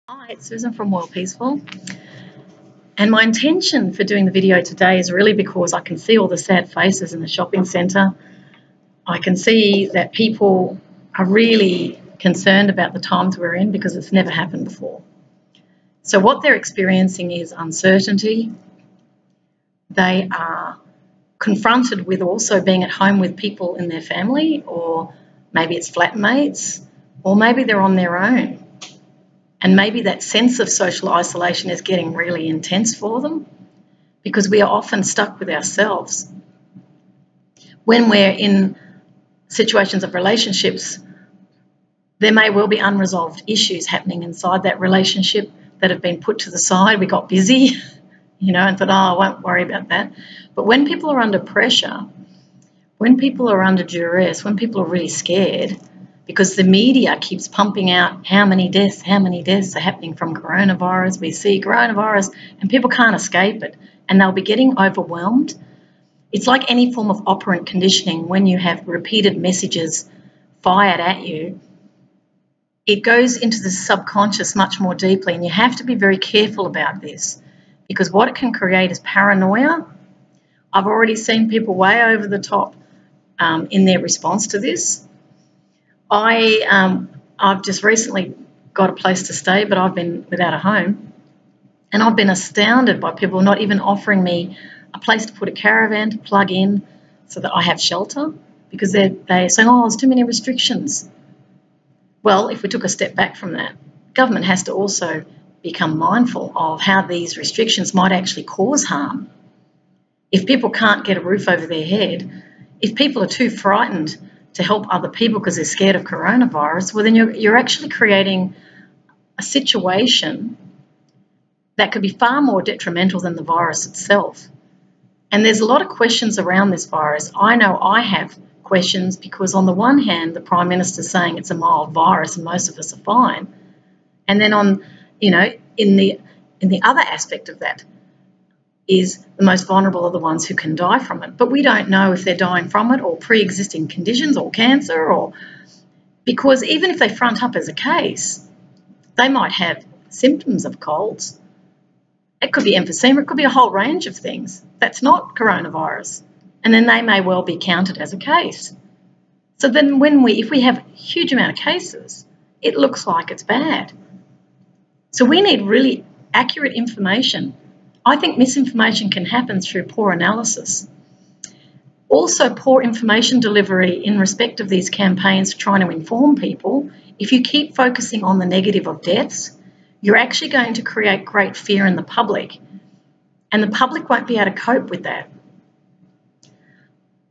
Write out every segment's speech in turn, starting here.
Hi, it's Susan from Worldpeacefull. And my intention for doing the video today is really because I can see all the sad faces in the shopping centre. I can see that people are really concerned about the times we're in because it's never happened before. So what they're experiencing is uncertainty. They are confronted with also being at home with people in their family, or maybe it's flatmates, or maybe they're on their own. And maybe that sense of social isolation is getting really intense for them because we are often stuck with ourselves. When we're in situations of relationships, there may well be unresolved issues happening inside that relationship that have been put to the side. We got busy, and thought, I won't worry about that. But when people are under pressure, when people are under duress, when people are really scared, because the media keeps pumping out how many deaths are happening from coronavirus. We see coronavirus and people can't escape it, and they'll be getting overwhelmed. It's like any form of operant conditioning. When you have repeated messages fired at you, it goes into the subconscious much more deeply, and you have to be very careful about this because what it can create is paranoia. I've already seen people way over the top in their response to this. I've just recently got a place to stay, but I've been without a home, and I've been astounded by people not even offering me a place to put a caravan to plug in so that I have shelter, because they're saying, there's too many restrictions. Well, if we took a step back from that, government has to also become mindful of how these restrictions might actually cause harm. If people can't get a roof over their head, if people are too frightened to help other people because they're scared of coronavirus, well, then you're actually creating a situation that could be far more detrimental than the virus itself. And there's a lot of questions around this virus. I know I have questions because on the one hand, the Prime Minister's saying it's a mild virus and most of us are fine. And then in the other aspect of that is the most vulnerable are the ones who can die from it. But we don't know if they're dying from it or pre-existing conditions or cancer, or because even if they front up as a case, they might have symptoms of colds. It could be emphysema, it could be a whole range of things. That's not coronavirus. And then they may well be counted as a case. So then if we have a huge amount of cases, it looks like it's bad. So we need really accurate information. I think misinformation can happen through poor analysis. Also, poor information delivery in respect of these campaigns trying to inform people. If you keep focusing on the negative of deaths, you're actually going to create great fear in the public, and the public won't be able to cope with that.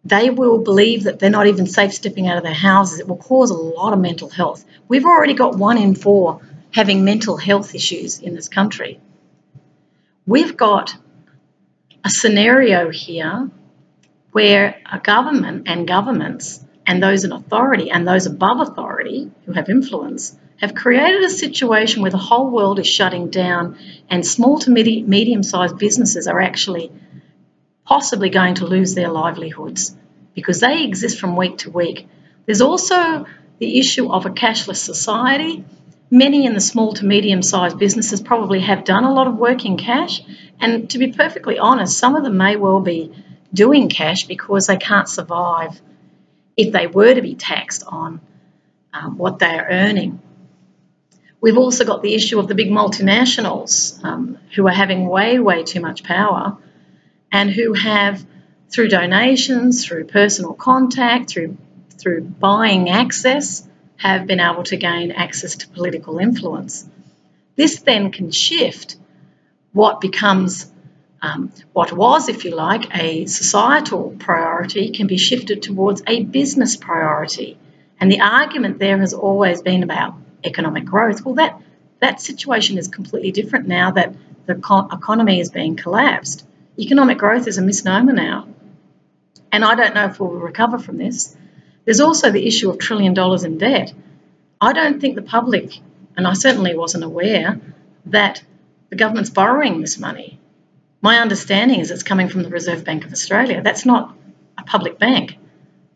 They will believe that they're not even safe stepping out of their houses. It will cause a lot of mental health. We've already got 1 in 4 having mental health issues in this country. We've got a scenario here where a government and governments and those in authority and those above authority who have influence have created a situation where the whole world is shutting down, and small to medium-sized businesses are actually possibly going to lose their livelihoods because they exist from week to week. There's also the issue of a cashless society. Many in the small to medium-sized businesses probably have done a lot of work in cash, and to be perfectly honest, some of them may well be doing cash because they can't survive if they were to be taxed on what they are earning. We've also got the issue of the big multinationals who are having way too much power, and who have, through donations, through personal contact, through buying access, have been able to gain access to political influence. This then can shift what becomes, what was, if you like, a societal priority can be shifted towards a business priority. And the argument there has always been about economic growth. Well, that situation is completely different now that the economy is being collapsed. Economic growth is a misnomer now. And I don't know if we'll recover from this. There's also the issue of $1 trillion in debt. I don't think the public, and I certainly wasn't aware, that the government's borrowing this money. My understanding is it's coming from the Reserve Bank of Australia. That's not a public bank.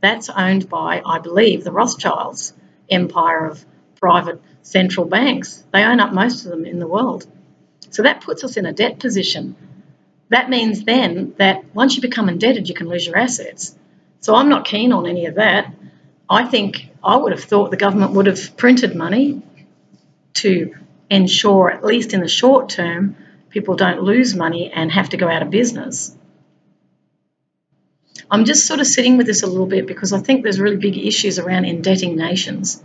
That's owned by, I believe, the Rothschilds' empire of private central banks. They own up most of them in the world. So that puts us in a debt position. That means then that once you become indebted, you can lose your assets. So I'm not keen on any of that. I would have thought the government would have printed money to ensure, at least in the short term, people don't lose money and have to go out of business. I'm just sort of sitting with this a little bit because I think there's really big issues around indebting nations.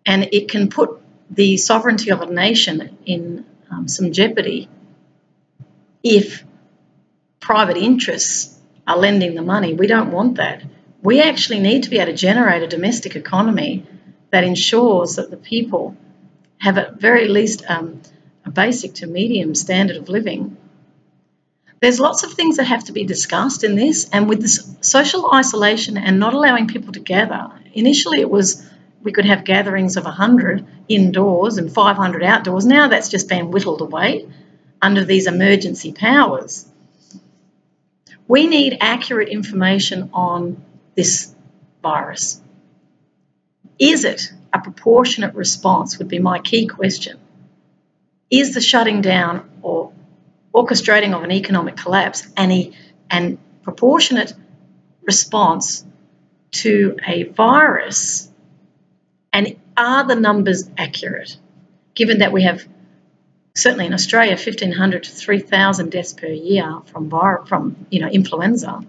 And it can put the sovereignty of a nation in some jeopardy if private interests are lending the money. We don't want that. We actually need to be able to generate a domestic economy that ensures that the people have at very least a basic to medium standard of living. There's lots of things that have to be discussed in this, and with this social isolation and not allowing people to gather, initially it was we could have gatherings of 100 indoors and 500 outdoors. Now that's just been whittled away under these emergency powers. We need accurate information on this virus. Is it a proportionate response would be my key question. Is the shutting down or orchestrating of an economic collapse and proportionate response to a virus, and are the numbers accurate, given that we have, certainly in Australia, 1,500 to 3,000 deaths per year from influenza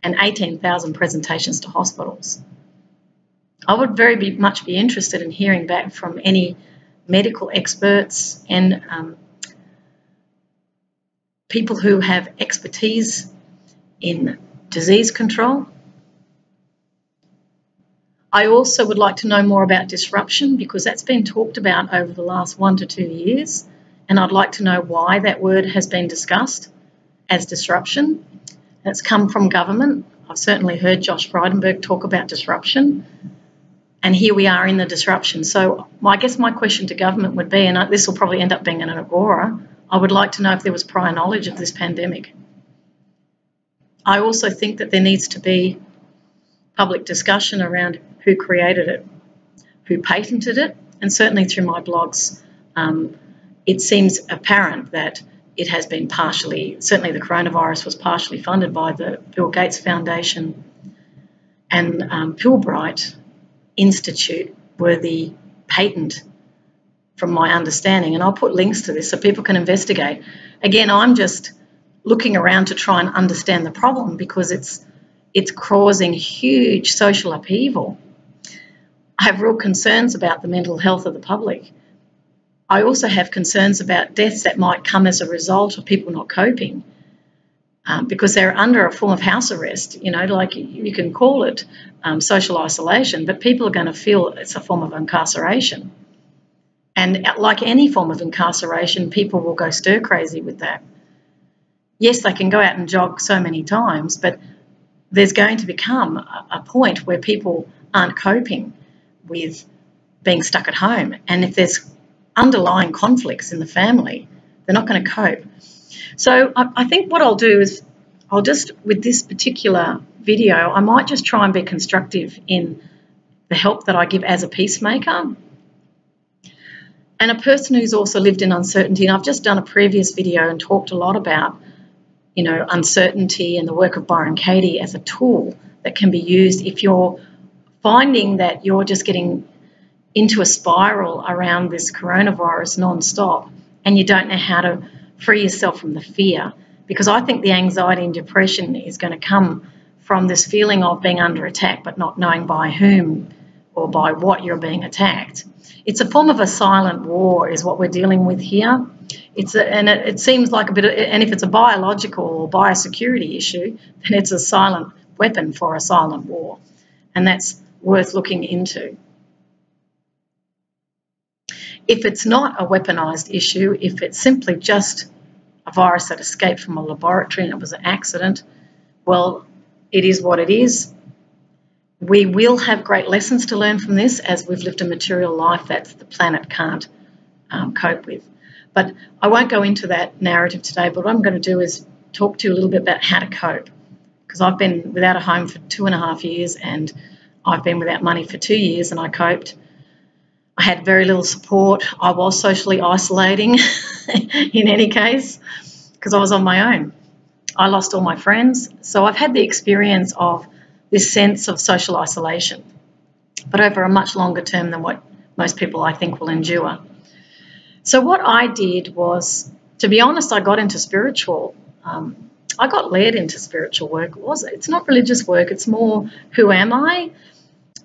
and 18,000 presentations to hospitals? I would very much be interested in hearing back from any medical experts and people who have expertise in disease control. I also would like to know more about disruption, because that's been talked about over the last 1 to 2 years, and I'd like to know why that word has been discussed as disruption. It's come from government. I've certainly heard Josh Frydenberg talk about disruption, and here we are in the disruption. So I guess my question to government would be, and this will probably end up being an agora, I would like to know if there was prior knowledge of this pandemic. I also think that there needs to be public discussion around who created it, who patented it, and certainly through my blogs, it seems apparent that it has been certainly the coronavirus was partially funded by the Bill Gates Foundation, and Pilbright Institute were the patent, from my understanding, and I'll put links to this so people can investigate. Again, I'm just looking around to try and understand the problem, because it's causing huge social upheaval. I have real concerns about the mental health of the public. I also have concerns about deaths that might come as a result of people not coping, because they're under a form of house arrest. Like you can call it social isolation, but people are going to feel it's a form of incarceration. And like any form of incarceration, people will go stir crazy with that. Yes, they can go out and jog so many times, but there's going to become a point where people aren't coping with being stuck at home. And if there's underlying conflicts in the family, they're not going to cope. So I think what I'll do is I'll just, with this particular video, I might just try and be constructive in the help that I give as a peacemaker and a person who's also lived in uncertainty. And I've just done a previous video and talked a lot about, uncertainty and the work of Byron Katie as a tool that can be used if you're finding that you're just getting into a spiral around this coronavirus non-stop and you don't know how to free yourself from the fear. Because I think the anxiety and depression is going to come from this feeling of being under attack but not knowing by whom or by what you're being attacked. It's a form of a silent war is what we're dealing with here. It seems like a bit of, and if it's a biological or biosecurity issue, then it's a silent weapon for a silent war. And that's worth looking into. If it's not a weaponized issue, if it's simply just a virus that escaped from a laboratory and it was an accident, well, it is what it is. We will have great lessons to learn from this, as we've lived a material life that the planet can't cope with. But I won't go into that narrative today, but what I'm going to do is talk to you a little bit about how to cope, because I've been without a home for 2.5 years and I've been without money for 2 years and I coped. I had very little support. I was socially isolating in any case because I was on my own. I lost all my friends. So I've had the experience of this sense of social isolation, but over a much longer term than what most people I think will endure. So what I did was, to be honest, I got into spiritual. I got led into spiritual work. It's not religious work. It's more, who am I?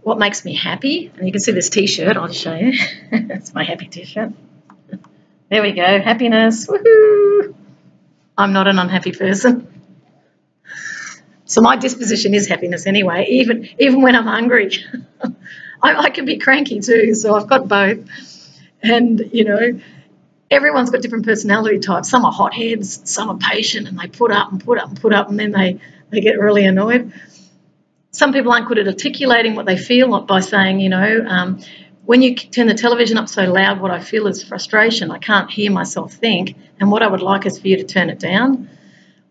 What makes me happy? And you can see this T-shirt. I'll just show you. It's my happy T-shirt. There we go. Happiness. Woohoo! I'm not an unhappy person. So my disposition is happiness anyway, even when I'm hungry. I can be cranky too, so I've got both. And, you know, everyone's got different personality types. Some are hotheads, some are patient, and they put up and put up and put up, and then they get really annoyed. Some people aren't good at articulating what they feel by saying, you know, when you turn the television up so loud, what I feel is frustration. I can't hear myself think, and what I would like is for you to turn it down.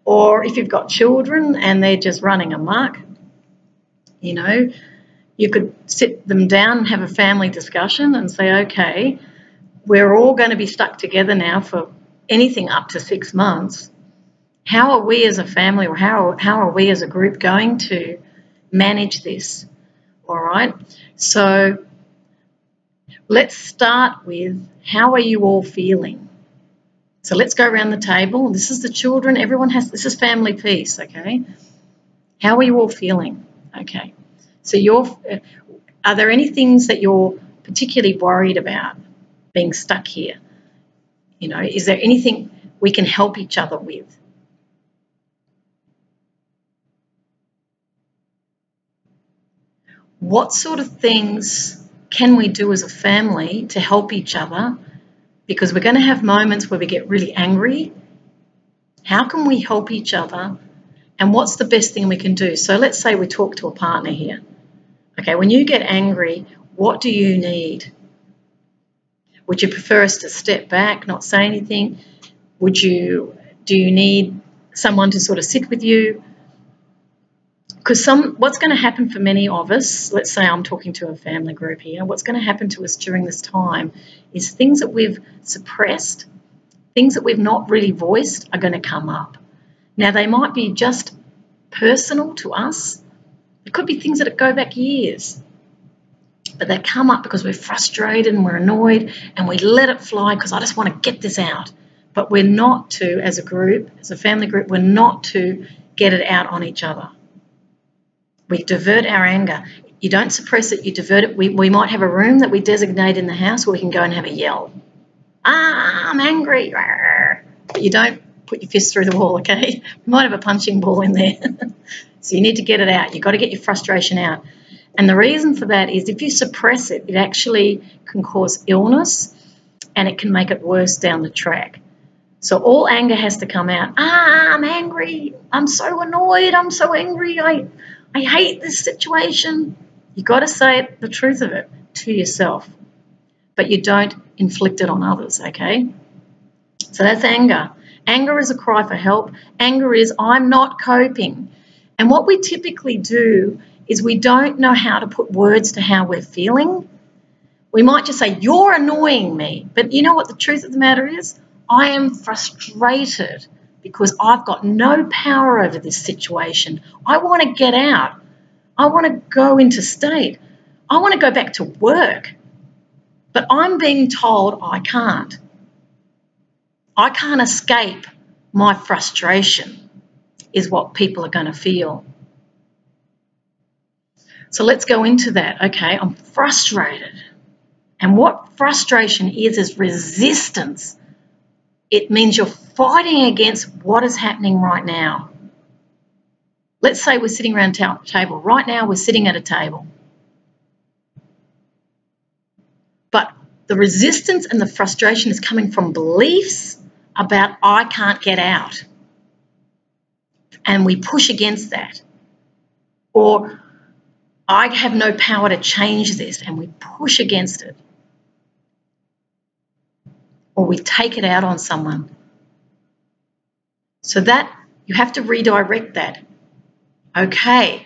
Or if you've got children and they're just running amok, you know, you could sit them down and have a family discussion and say, okay, we're all going to be stuck together now for anything up to 6 months. How are we as a family, or how are we as a group going to manage this? All right. So let's start with, how are you all feeling? So let's go around the table. This is the children. This is family peace, okay? How are you all feeling? Okay. So are there any things that you're particularly worried about being stuck here? You know, is there anything we can help each other with? What sort of things can we do as a family to help each other? Because we're going to have moments where we get really angry. How can we help each other? And what's the best thing we can do? So let's say we talk to a partner here. Okay, when you get angry, what do you need? Would you prefer us to step back, not say anything? Do you need someone to sort of sit with you? Because what's going to happen for many of us, let's say I'm talking to a family group here, what's going to happen to us during this time is things that we've suppressed, things that we've not really voiced are going to come up. Now, they might be just personal to us. It could be things that go back years. But they come up because we're frustrated and we're annoyed and we let it fly because I just want to get this out. But we're not to, as a group, as a family group, we're not to get it out on each other. We divert our anger. You don't suppress it, you divert it. We might have a room that we designate in the house where we can go and have a yell. I'm angry. But you don't put your fist through the wall, okay? You might have a punching ball in there. So you need to get it out. You've got to get your frustration out. And the reason for that is if you suppress it, it actually can cause illness and it can make it worse down the track. So all anger has to come out. I'm angry. I'm so annoyed. I'm so angry. I hate this situation. You've got to say the truth of it to yourself, but you don't inflict it on others, okay? So that's anger. Anger is a cry for help. Anger is, I'm not coping. And what we typically do is we don't know how to put words to how we're feeling. We might just say, you're annoying me. But you know what the truth of the matter is? I am frustrated because I've got no power over this situation. I want to get out. I want to go into state. I want to go back to work. But I'm being told I can't. I can't escape my frustration is what people are going to feel. So let's go into that. Okay, I'm frustrated. And what frustration is resistance. It means you're fighting against what is happening right now. Let's say we're sitting around a table. Right now we're sitting at a table. But the resistance and the frustration is coming from beliefs about I can't get out. And we push against that. Or I have no power to change this, and we push against it. Or we take it out on someone. So that you have to redirect that. Okay,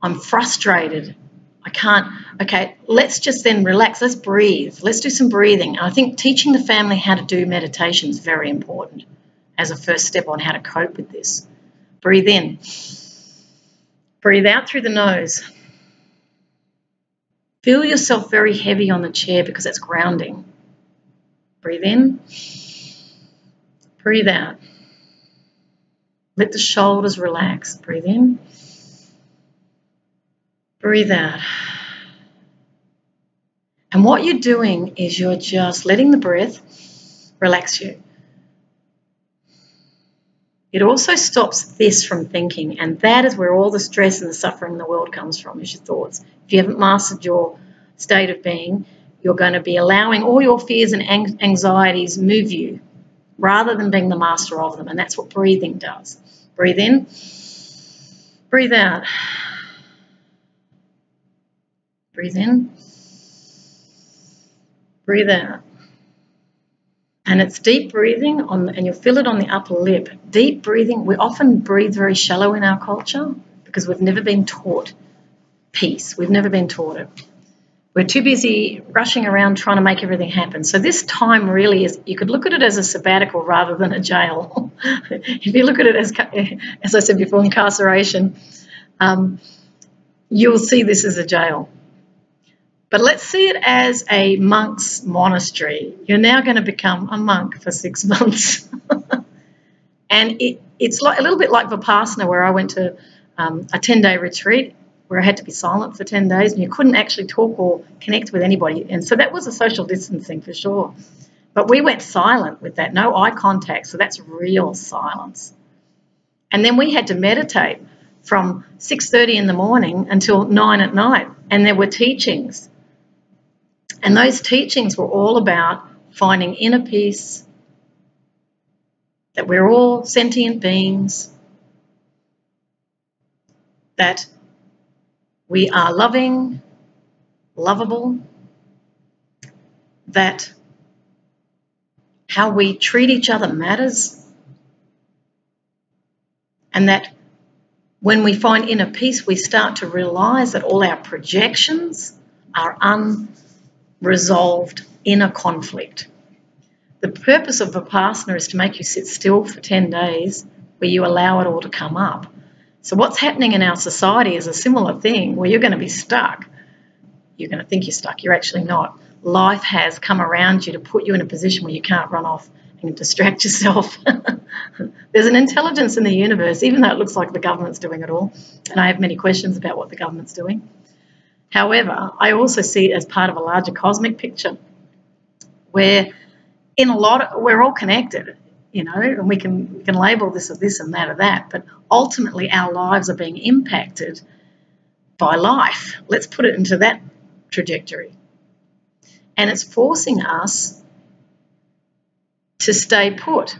I'm frustrated. I can't. Okay, let's just then relax. Let's breathe. Let's do some breathing. I think teaching the family how to do meditation is very important as a first step on how to cope with this. Breathe in. Breathe out through the nose. Feel yourself very heavy on the chair because that's grounding. Breathe in. Breathe out. Let the shoulders relax. Breathe in. Breathe out. And what you're doing is you're just letting the breath relax you. It also stops this from thinking, and that is where all the stress and the suffering in the world comes from, is your thoughts. If you haven't mastered your state of being, you're going to be allowing all your fears and anxieties move you rather than being the master of them, and that's what breathing does. Breathe in, breathe out. Breathe in, breathe out. And it's deep breathing, and you'll feel it on the upper lip. Deep breathing, we often breathe very shallow in our culture because we've never been taught peace. We've never been taught it. We're too busy rushing around trying to make everything happen. So this time really is, you could look at it as a sabbatical rather than a jail. If you look at it as I said before, incarceration, you'll see this as a jail. But let's see it as a monk's monastery. You're now going to become a monk for 6 months. And it's like a little bit like Vipassana, where I went to a 10-day retreat where I had to be silent for 10 days and you couldn't actually talk or connect with anybody. And so that was a social distancing for sure. But we went silent with that, no eye contact, so that's real silence. And then we had to meditate from 6:30 in the morning until 9 at night, and there were teachings. And those teachings were all about finding inner peace, that we're all sentient beings, that we are loving, lovable, that how we treat each other matters, and that when we find inner peace, we start to realise that all our projections are unresolved inner conflict. The purpose of Vipassana is to make you sit still for 10 days where you allow it all to come up. So what's happening in our society is a similar thing where you're going to be stuck. You're going to think you're stuck. You're actually not. Life has come around you to put you in a position where you can't run off and distract yourself. There's an intelligence in the universe, even though it looks like the government's doing it all. And I have many questions about what the government's doing. However, I also see it as part of a larger cosmic picture where we're all connected, you know, and we can label this or this and that or that, but ultimately our lives are being impacted by life. Let's put it into that trajectory. And it's forcing us to stay put.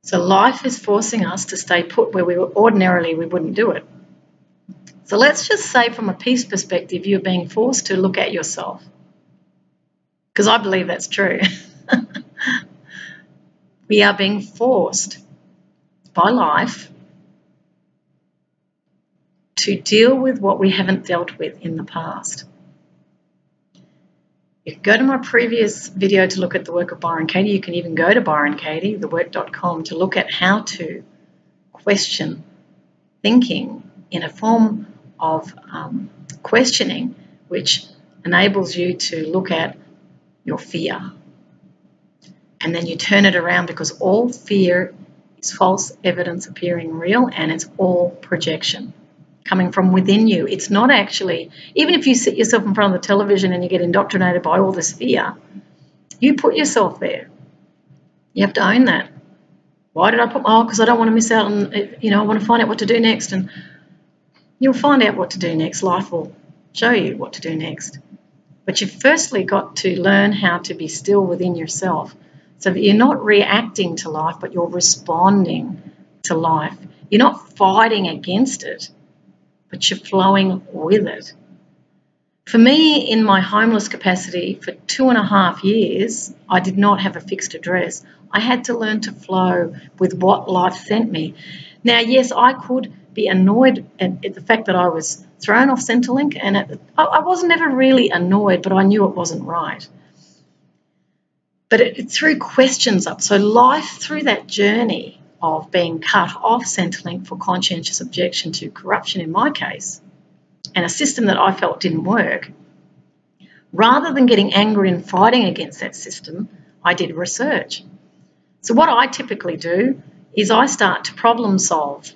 So life is forcing us to stay put where we wouldn't do it. So let's just say from a peace perspective, you're being forced to look at yourself. Because I believe that's true. We are being forced by life to deal with what we haven't dealt with in the past. You can go to my previous video to look at the work of Byron Katie. You can even go to Byron Katie, thework.com, to look at how to question thinking in a form of questioning, which enables you to look at your fear. And then you turn it around, because all fear is false evidence appearing real, and it's all projection coming from within you. It's not actually, even if you sit yourself in front of the television and you get indoctrinated by all this fear, you put yourself there. You have to own that. Why did I put, because I don't want to miss out on, I want to find out what to do next. And you'll find out what to do next. Life will show you what to do next. But you've firstly got to learn how to be still within yourself so that you're not reacting to life, but you're responding to life. You're not fighting against it, but you're flowing with it. For me, in my homeless capacity for 2.5 years, I did not have a fixed address. I had to learn to flow with what life sent me. Now, yes, I could be annoyed at the fact that I was thrown off Centrelink, and I was never really annoyed, but I knew it wasn't right. But it threw questions up. So life through that journey of being cut off Centrelink for conscientious objection to corruption in my case, and a system that I felt didn't work, rather than getting angry and fighting against that system, I did research. So what I typically do is I start to problem solve.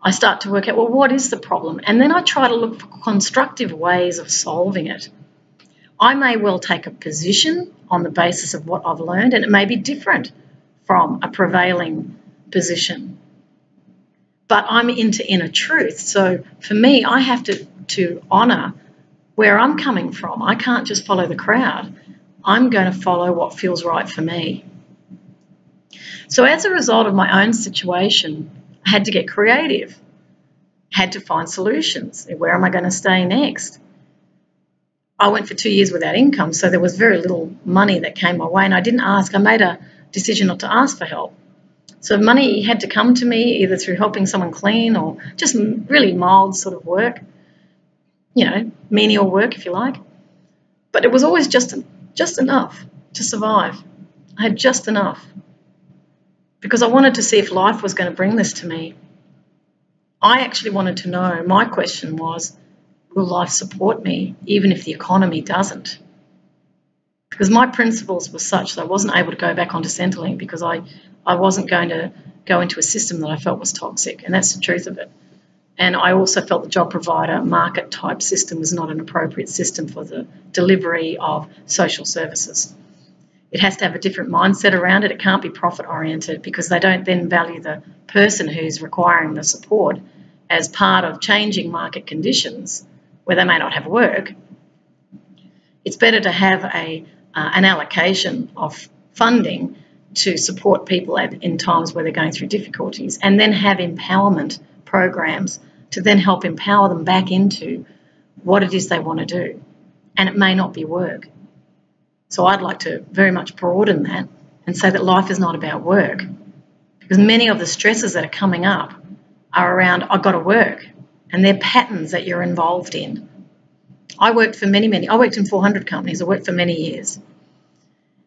I start to work out, well, what is the problem? And then I try to look for constructive ways of solving it. I may well take a position on the basis of what I've learned, and it may be different from a prevailing position. But I'm into inner truth. So for me, I have to honour where I'm coming from. I can't just follow the crowd. I'm going to follow what feels right for me. So as a result of my own situation, I had to get creative, had to find solutions. Where am I going to stay next? I went for 2 years without income, so there was very little money that came my way, and I didn't ask. I made a decision not to ask for help. So money had to come to me either through helping someone clean or just really mild sort of work, menial work if you like. But it was always just enough to survive. I had just enough because I wanted to see if life was going to bring this to me. I actually wanted to know, my question was, will life support me even if the economy doesn't? Because my principles were such that I wasn't able to go back onto Centrelink because I wasn't going to go into a system that I felt was toxic, and that's the truth of it. And I also felt the job provider market type system was not an appropriate system for the delivery of social services. It has to have a different mindset around it. It can't be profit oriented because they don't then value the person who's requiring the support as part of changing market conditions where they may not have work. It's better to have an allocation of funding to support people in times where they're going through difficulties, and then have empowerment programs to then help empower them back into what it is they want to do. And it may not be work. So I'd like to very much broaden that and say that life is not about work, because many of the stresses that are coming up are around, I've got to work, and they're patterns that you're involved in. I worked for I worked in 400 companies. I worked for many years.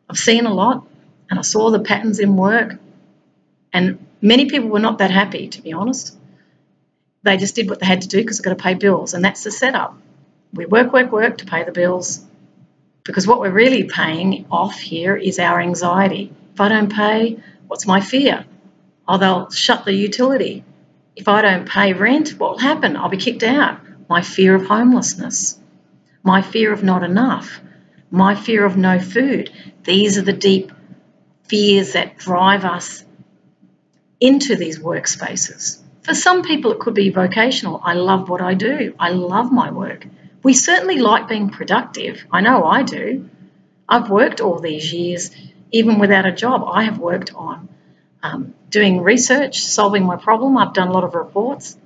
I've seen a lot, and I saw the patterns in work, and many people were not that happy, to be honest. They just did what they had to do because they've got to pay bills, and that's the setup. We work to pay the bills, because what we're really paying off here is our anxiety. If I don't pay, what's my fear? Oh, they'll shut the utility. If I don't pay rent, what will happen? I'll be kicked out. My fear of homelessness, my fear of not enough, my fear of no food. These are the deep fears that drive us into these workspaces. For some people, it could be vocational. I love what I do. I love my work. We certainly like being productive. I know I do. I've worked all these years, even without a job. I have worked on doing research, solving my problem. I've done a lot of reports.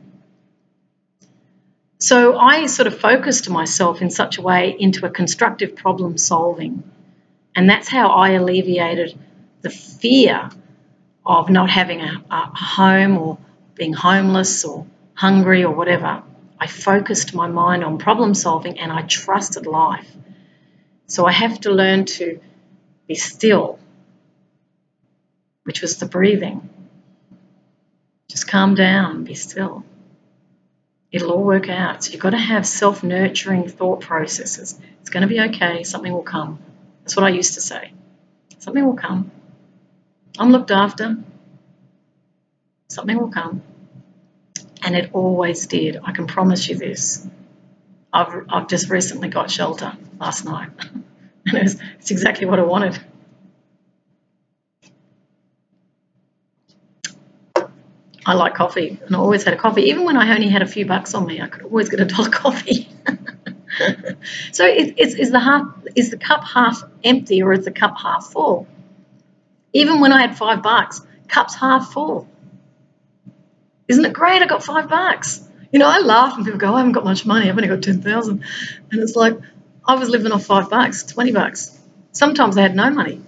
So I sort of focused myself in such a way into a constructive problem solving. And that's how I alleviated the fear of not having a home or being homeless or hungry or whatever. I focused my mind on problem solving, and I trusted life. So I have to learn to be still, which was the breathing. Just calm down, be still. It'll all work out. So you've got to have self-nurturing thought processes. It's going to be okay. Something will come. That's what I used to say. Something will come. I'm looked after. Something will come. And it always did. I can promise you this. I've just recently got shelter last night. And it's exactly what I wanted. I like coffee, and I always had a coffee. Even when I only had a few bucks on me, I could always get $1 coffee. So is the cup half empty, or is the cup half full? Even when I had $5, cup's half full. Isn't it great? I got $5. I laugh when people go, I haven't got much money. I've only got 10,000. And it's like, I was living off $5, $20. Sometimes I had no money.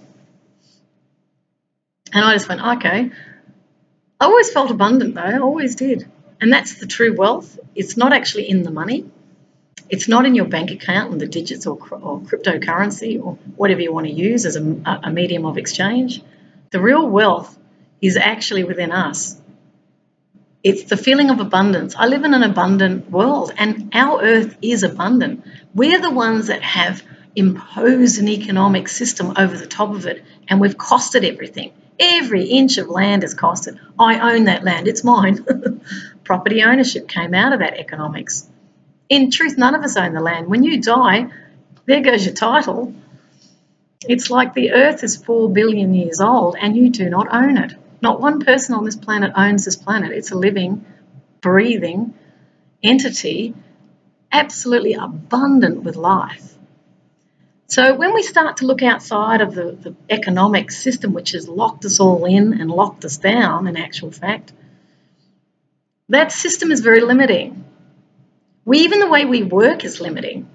And I just went, okay. I always felt abundant though. I always did. And that's the true wealth. It's not actually in the money. It's not in your bank account and the digits or cryptocurrency or whatever you want to use as a medium of exchange. The real wealth is actually within us. It's the feeling of abundance. I live in an abundant world, and our earth is abundant. We're the ones that have imposed an economic system over the top of it, and we've costed everything. Every inch of land is costed. I own that land. It's mine. Property ownership came out of that economics. In truth, none of us own the land. When you die, there goes your title. It's like the earth is 4 billion years old and you do not own it. Not one person on this planet owns this planet. It's a living, breathing entity, absolutely abundant with life. So when we start to look outside of the economic system, which has locked us all in and locked us down, in actual fact, that system is very limiting. Even the way we work is limiting.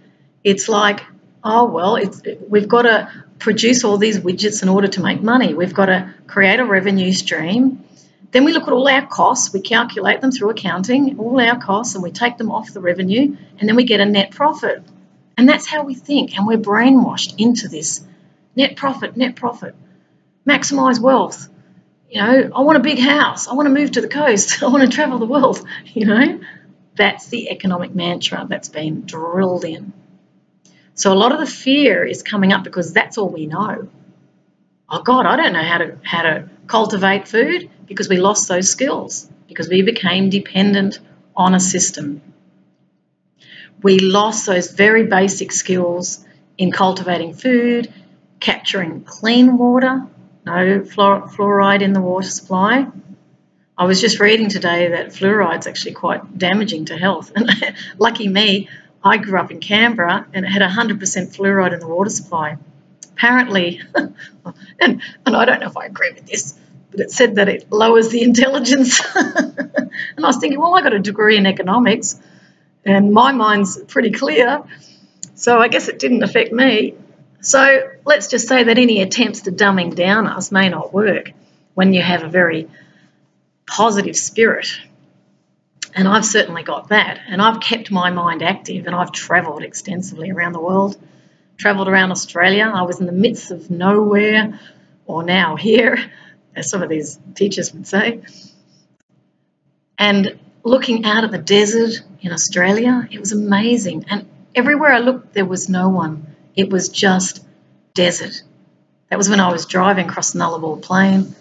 It's like, oh, well, we've got to produce all these widgets in order to make money. We've got to create a revenue stream. Then we look at all our costs. We calculate them through accounting, all our costs, and we take them off the revenue, and then we get a net profit. And that's how we think, and we're brainwashed into this net profit, maximise wealth. You know, I want a big house. I want to move to the coast. I want to travel the world, you know. That's the economic mantra that's been drilled in. So a lot of the fear is coming up because that's all we know. Oh God, I don't know how to cultivate food because we lost those skills, because we became dependent on a system. We lost those very basic skills in cultivating food, capturing clean water, no fluoride in the water supply. I was just reading today that fluoride's actually quite damaging to health. And lucky me, I grew up in Canberra and it had 100% fluoride in the water supply. Apparently, and I don't know if I agree with this, but it said that it lowers the intelligence. And I was thinking, well, I got a degree in economics and my mind's pretty clear, so I guess it didn't affect me. So let's just say that any attempts to dumbing down us may not work when you have a very positive spirit. And I've certainly got that. And I've kept my mind active and I've travelled extensively around the world, travelled around Australia. I was in the midst of nowhere, or now here, as some of these teachers would say. And looking out at the desert in Australia, it was amazing. And everywhere I looked, there was no one. It was just desert. That was when I was driving across the Nullarbor Plain.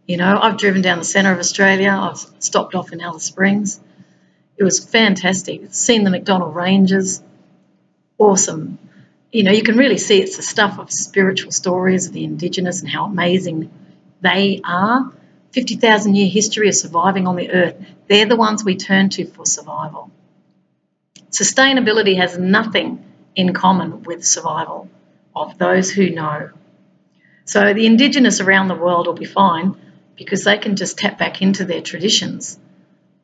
You know, I've driven down the centre of Australia. I've stopped off in Alice Springs. It was fantastic. Seen the McDonnell Ranges. Awesome. You know, you can really see it's the stuff of spiritual stories of the Indigenous and how amazing they are. 50,000-year history of surviving on the earth. They're the ones we turn to for survival. Sustainability has nothing in common with survival of those who know. So the Indigenous around the world will be fine because they can just tap back into their traditions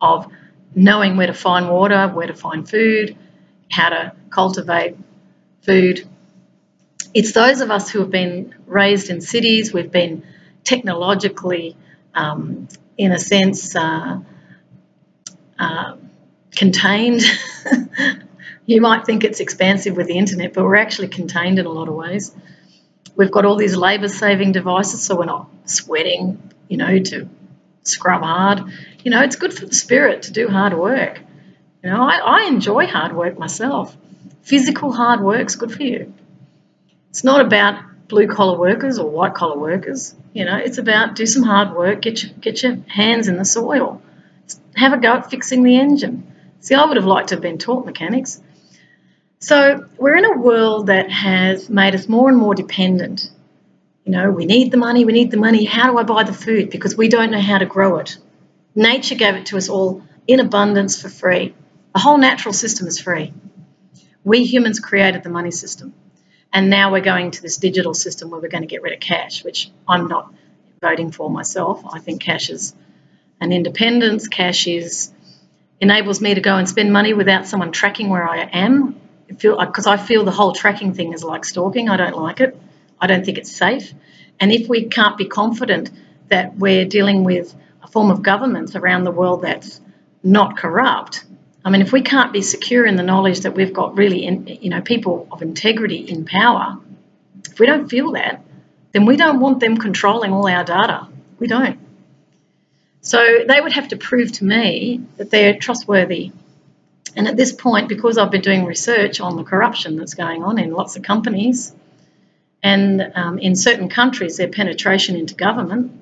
of knowing where to find water, where to find food, how to cultivate food. It's those of us who have been raised in cities, we've been technologically, in a sense, contained. You might think it's expansive with the internet, but we're actually contained in a lot of ways. We've got all these labour-saving devices, so we're not sweating, you know, to scrub hard. You know, it's good for the spirit to do hard work. You know, I enjoy hard work myself. Physical hard work's good for you. It's not about blue-collar workers or white-collar workers. You know, it's about do some hard work, get your hands in the soil. Have a go at fixing the engine. See, I would have liked to have been taught mechanics. So we're in a world that has made us more and more dependent. You know, we need the money, we need the money. How do I buy the food? Because we don't know how to grow it. Nature gave it to us all in abundance for free. The whole natural system is free. We humans created the money system. And now we're going to this digital system where we're going to get rid of cash, which I'm not voting for myself. I think cash is an independence. Cash enables me to go and spend money without someone tracking where I am. Because I feel the whole tracking thing is like stalking. I don't like it. I don't think it's safe. And if we can't be confident that we're dealing with a form of government around the world that's not corrupt. I mean, if we can't be secure in the knowledge that we've got really, people of integrity in power, if we don't feel that, then we don't want them controlling all our data. We don't. So they would have to prove to me that they're trustworthy. And at this point, because I've been doing research on the corruption that's going on in lots of companies, and in certain countries, their penetration into government,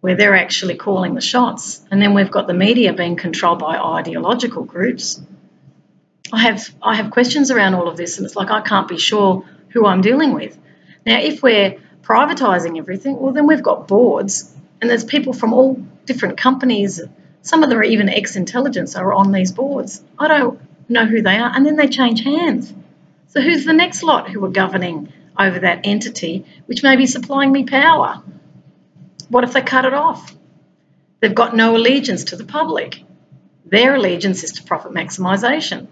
where they're actually calling the shots, and then we've got the media being controlled by ideological groups, I have questions around all of this, and it's like I can't be sure who I'm dealing with. Now, if we're privatising everything, well, then we've got boards, and there's people from all different companies. Some of them are even ex-intelligence are on these boards. I don't know who they are, and then they change hands. So who's the next lot who are governing over that entity, which may be supplying me power? What if they cut it off? They've got no allegiance to the public. Their allegiance is to profit maximisation,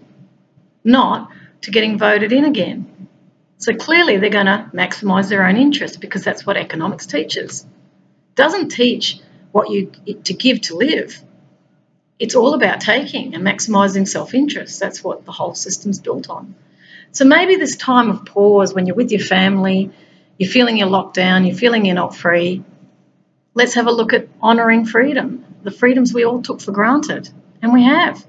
not to getting voted in again. So clearly they're going to maximise their own interest, because that's what economics teaches. It doesn't teach what to give to live. It's all about taking and maximising self-interest. That's what the whole system's built on. So maybe this time of pause, when you're with your family, you're feeling you're locked down, you're feeling you're not free, let's have a look at honouring freedom, the freedoms we all took for granted, and we have.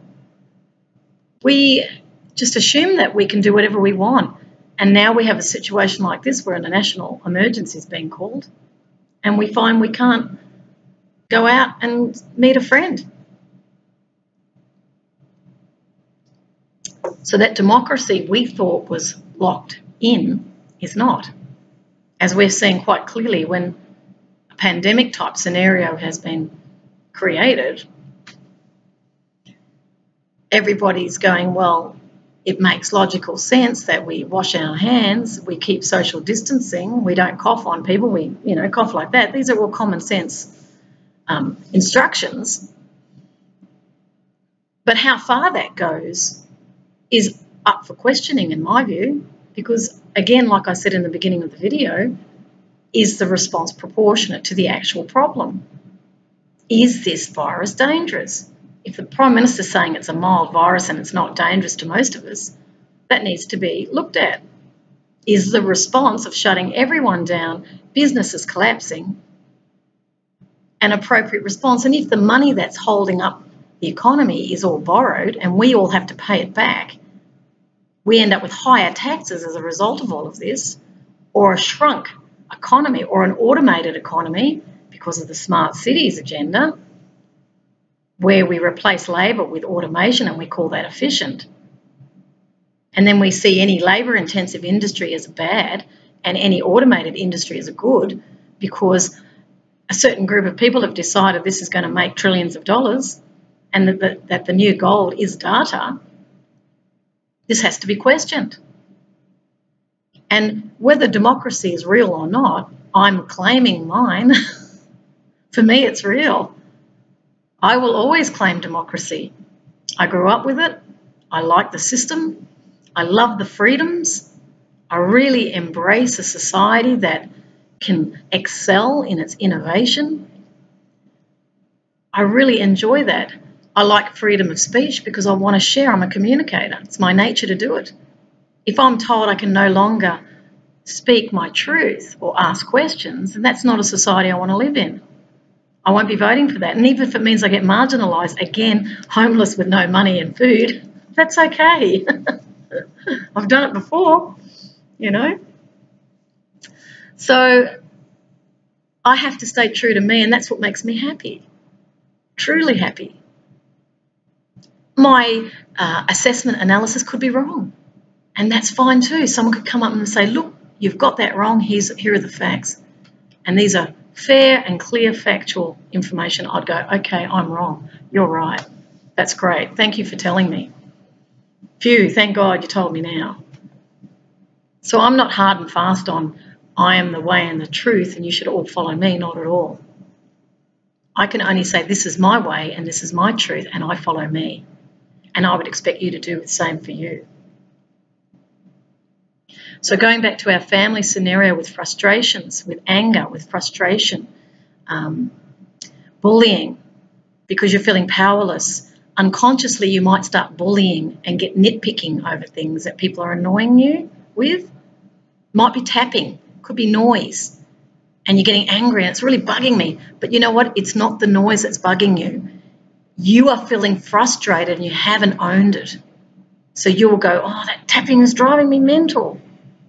We just assume that we can do whatever we want, and now we have a situation like this where a national emergency is being called, and we find we can't go out and meet a friend. So that democracy we thought was locked in is not, as we're seeing quite clearly when a pandemic type scenario has been created. Everybody's going, well, it makes logical sense that we wash our hands, we keep social distancing, we don't cough on people, we cough like that. These are all common sense instructions. But how far that goes is up for questioning in my view, because again, like I said in the beginning of the video, is the response proportionate to the actual problem? Is this virus dangerous? If the Prime Minister's saying it's a mild virus and it's not dangerous to most of us, that needs to be looked at. Is the response of shutting everyone down, businesses collapsing, an appropriate response? And if the money that's holding up the economy is all borrowed and we all have to pay it back, we end up with higher taxes as a result of all of this, or a shrunk economy or an automated economy because of the smart cities agenda, where we replace labour with automation and we call that efficient. And then we see any labour-intensive industry as bad and any automated industry as good, because a certain group of people have decided this is going to make trillions of dollars and that the new gold is data. This has to be questioned. And whether democracy is real or not, I'm claiming mine. For me, it's real. I will always claim democracy. I grew up with it. I like the system. I love the freedoms. I really embrace a society that can excel in its innovation. I really enjoy that. I like freedom of speech because I want to share. I'm a communicator. It's my nature to do it. If I'm told I can no longer speak my truth or ask questions, then that's not a society I want to live in. I won't be voting for that. And even if it means I get marginalised, again, homeless with no money and food, that's okay. I've done it before, So I have to stay true to me, and that's what makes me happy, truly happy. My assessment analysis could be wrong, and that's fine too. Someone could come up and say, look, you've got that wrong. Here are the facts. And these are fair and clear factual information. I'd go, okay, I'm wrong. You're right. That's great. Thank you for telling me. Phew, thank God you told me now. So I'm not hard and fast on I am the way and the truth and you should all follow me, not at all. I can only say this is my way and this is my truth and I follow me. And I would expect you to do the same for you. So going back to our family scenario with frustrations, with anger, with frustration, bullying, because you're feeling powerless, unconsciously you might start bullying and get nitpicking over things that people are annoying you with. Might be tapping, could be noise, and you're getting angry and it's really bugging me. But you know what? It's not the noise that's bugging you. You are feeling frustrated and you haven't owned it. So you'll go, oh, that tapping is driving me mental.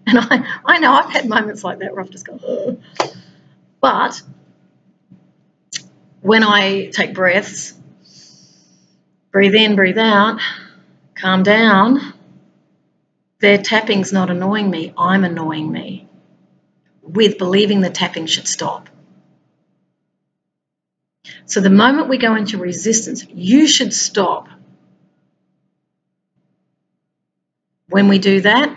And I know I've had moments like that where I've just gone, ugh. But when I take breaths, breathe in, breathe out, calm down, their tapping's not annoying me, I'm annoying me with believing the tapping should stop. So the moment we go into resistance, you should stop. When we do that,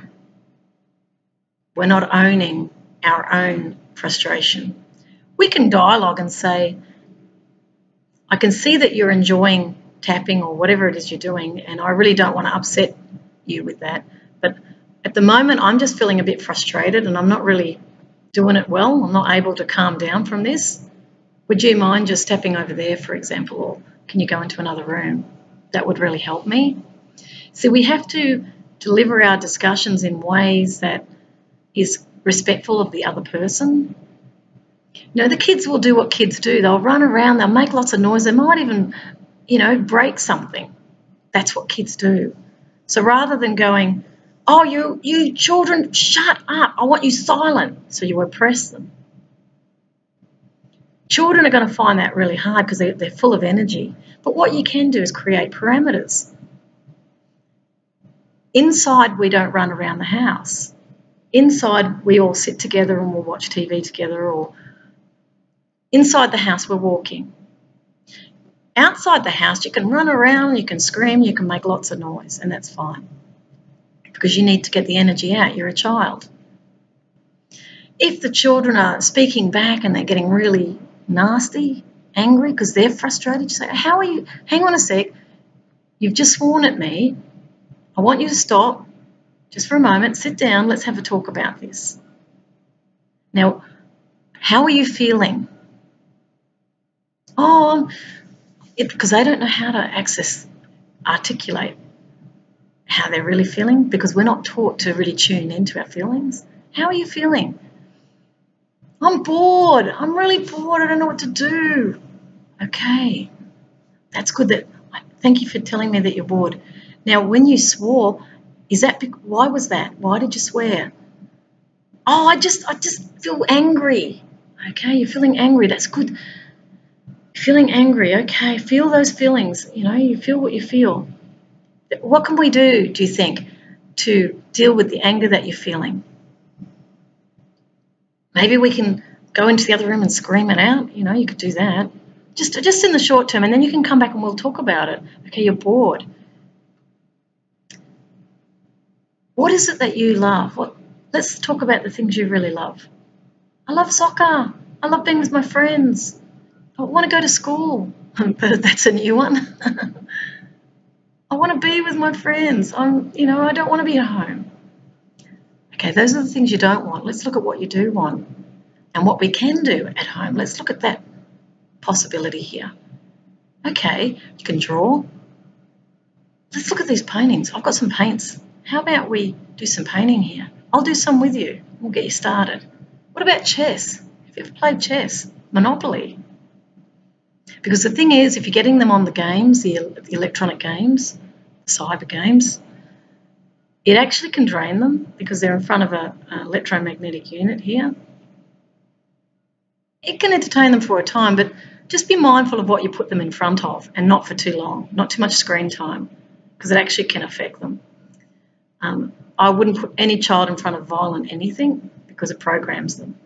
we're not owning our own frustration. We can dialogue and say, I can see that you're enjoying tapping or whatever it is you're doing, and I really don't want to upset you with that. But at the moment, I'm just feeling a bit frustrated and I'm not really doing it well. I'm not able to calm down from this. Would you mind just stepping over there, for example, or can you go into another room? That would really help me. So we have to deliver our discussions in ways that is respectful of the other person. You know, the kids will do what kids do. They'll run around, they'll make lots of noise, they might even, break something. That's what kids do. So rather than going, oh, you children, shut up, I want you silent, so you oppress them. Children are going to find that really hard because they're full of energy. But what you can do is create parameters. Inside, we don't run around the house. Inside, we all sit together and we'll watch TV together, or inside the house, we're walking. Outside the house, you can run around, you can scream, you can make lots of noise, and that's fine because you need to get the energy out. You're a child. If the children are speaking back and they're getting really nasty, angry because they're frustrated, you say, how are you? Hang on a sec. You've just sworn at me. I want you to stop just for a moment. Sit down. Let's have a talk about this. Now, how are you feeling? Oh, because they don't know how to articulate how they're really feeling because we're not taught to really tune into our feelings. How are you feeling? I'm bored. I'm really bored. I don't know what to do. Okay, that's good. Thank you for telling me that you're bored. Now, when you swore, why was that? Why did you swear? Oh, I just feel angry. Okay, you're feeling angry. That's good. Feeling angry. Okay, feel those feelings. You feel what you feel. What can we do you think, to deal with the anger that you're feeling? Maybe we can go into the other room and scream it out. You could do that. Just in the short term, and then you can come back and we'll talk about it. Okay, you're bored. What is it that you love? Let's talk about the things you really love. I love soccer. I love being with my friends. I want to go to school. But that's a new one. I want to be with my friends. I don't want to be at home. Okay, those are the things you don't want. Let's look at what you do want and what we can do at home. Let's look at that possibility here. Okay, you can draw. Let's look at these paintings. I've got some paints. How about we do some painting here? I'll do some with you. We'll get you started. What about chess? Have you ever played chess? Monopoly? Because the thing is, if you're getting them on the games, the electronic games, cyber games, it actually can drain them because they're in front of an electromagnetic unit here. It can entertain them for a time, but just be mindful of what you put them in front of and not for too long, not too much screen time, because it actually can affect them. I wouldn't put any child in front of violent anything because it programs them.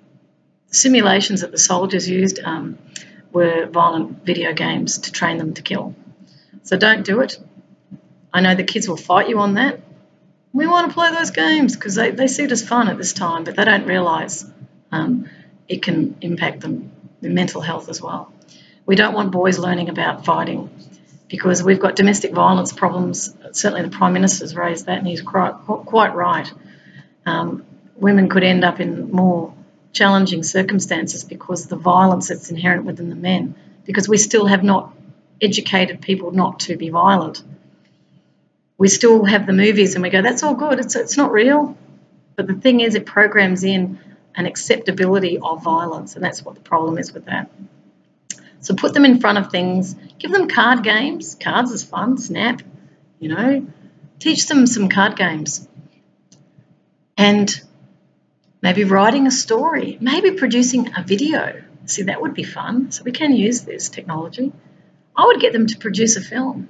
The simulations that the soldiers used were violent video games to train them to kill. So don't do it. I know the kids will fight you on that. We want to play those games because they see it as fun at this time, but they don't realise it can impact them, their mental health as well. We don't want boys learning about fighting because we've got domestic violence problems. Certainly the Prime Minister's raised that and he's quite right. Women could end up in more challenging circumstances because of the violence that's inherent within the men, because we still have not educated people not to be violent. We still have the movies and we go, that's all good, it's not real. But the thing is, it programs in an acceptability of violence, and that's what the problem is with that. So put them in front of things, give them card games. Cards is fun, Snap, you know. Teach them some card games. And maybe writing a story, maybe producing a video. See, that would be fun. So we can use this technology. I would get them to produce a film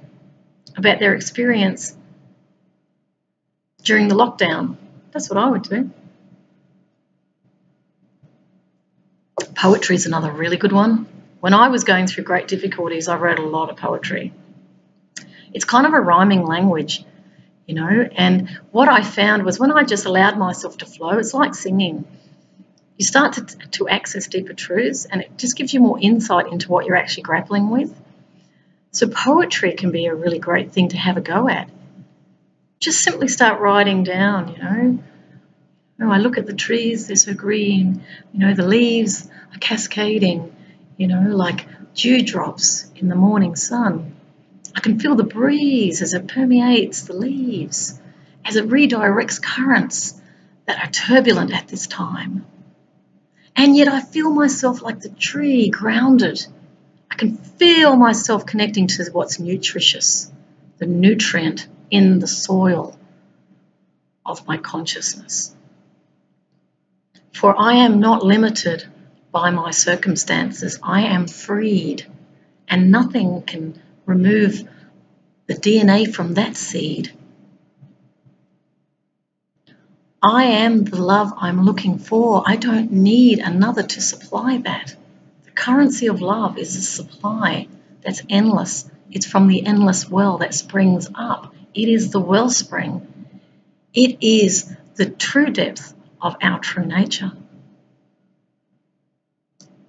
about their experience during the lockdown. That's what I would do. Poetry is another really good one. When I was going through great difficulties, I wrote a lot of poetry. It's kind of a rhyming language, you know, and what I found was when I just allowed myself to flow, it's like singing. You start to access deeper truths, and it just gives you more insight into what you're actually grappling with. So poetry can be a really great thing to have a go at. Just simply start writing down, you know. Oh, I look at the trees, they're so green, you know, the leaves are cascading, you know, like dewdrops in the morning sun. I can feel the breeze as it permeates the leaves, as it redirects currents that are turbulent at this time. And yet I feel myself like the tree, grounded. I can feel myself connecting to what's nutritious, the nutrient in the soil of my consciousness. For I am not limited by my circumstances. I am freed, and nothing can remove the DNA from that seed. I am the love I'm looking for. I don't need another to supply that. The currency of love is a supply that's endless. It's from the endless well that springs up. It is the wellspring. It is the true depth of our true nature.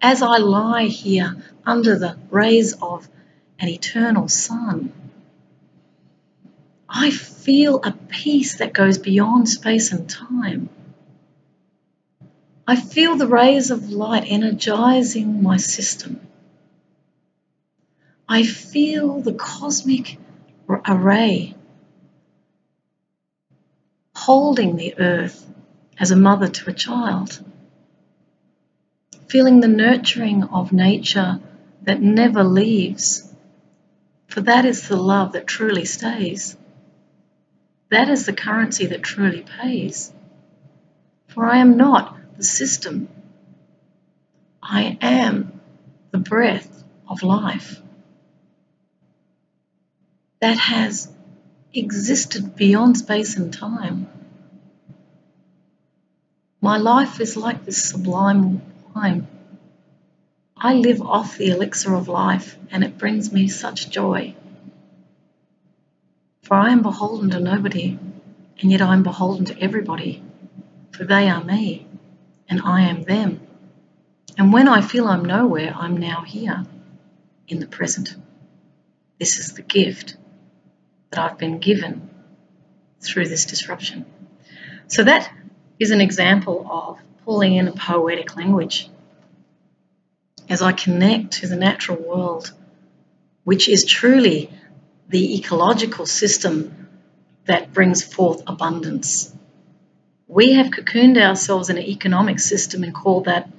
As I lie here under the rays of an eternal sun, I feel a peace that goes beyond space and time. I feel the rays of light energizing my system. I feel the cosmic array holding the earth as a mother to a child, feeling the nurturing of nature that never leaves, for that is the love that truly stays. That is the currency that truly pays. For I am not the system. I am the breath of life that has existed beyond space and time. My life is like this sublime wine. I live off the elixir of life, and it brings me such joy. For I am beholden to nobody, and yet I am beholden to everybody, for they are me, and I am them. And when I feel I'm nowhere, I'm now here, in the present. This is the gift that I've been given through this disruption. So that is an example of pulling in a poetic language as I connect to the natural world, which is truly the ecological system that brings forth abundance. We have cocooned ourselves in an economic system and called that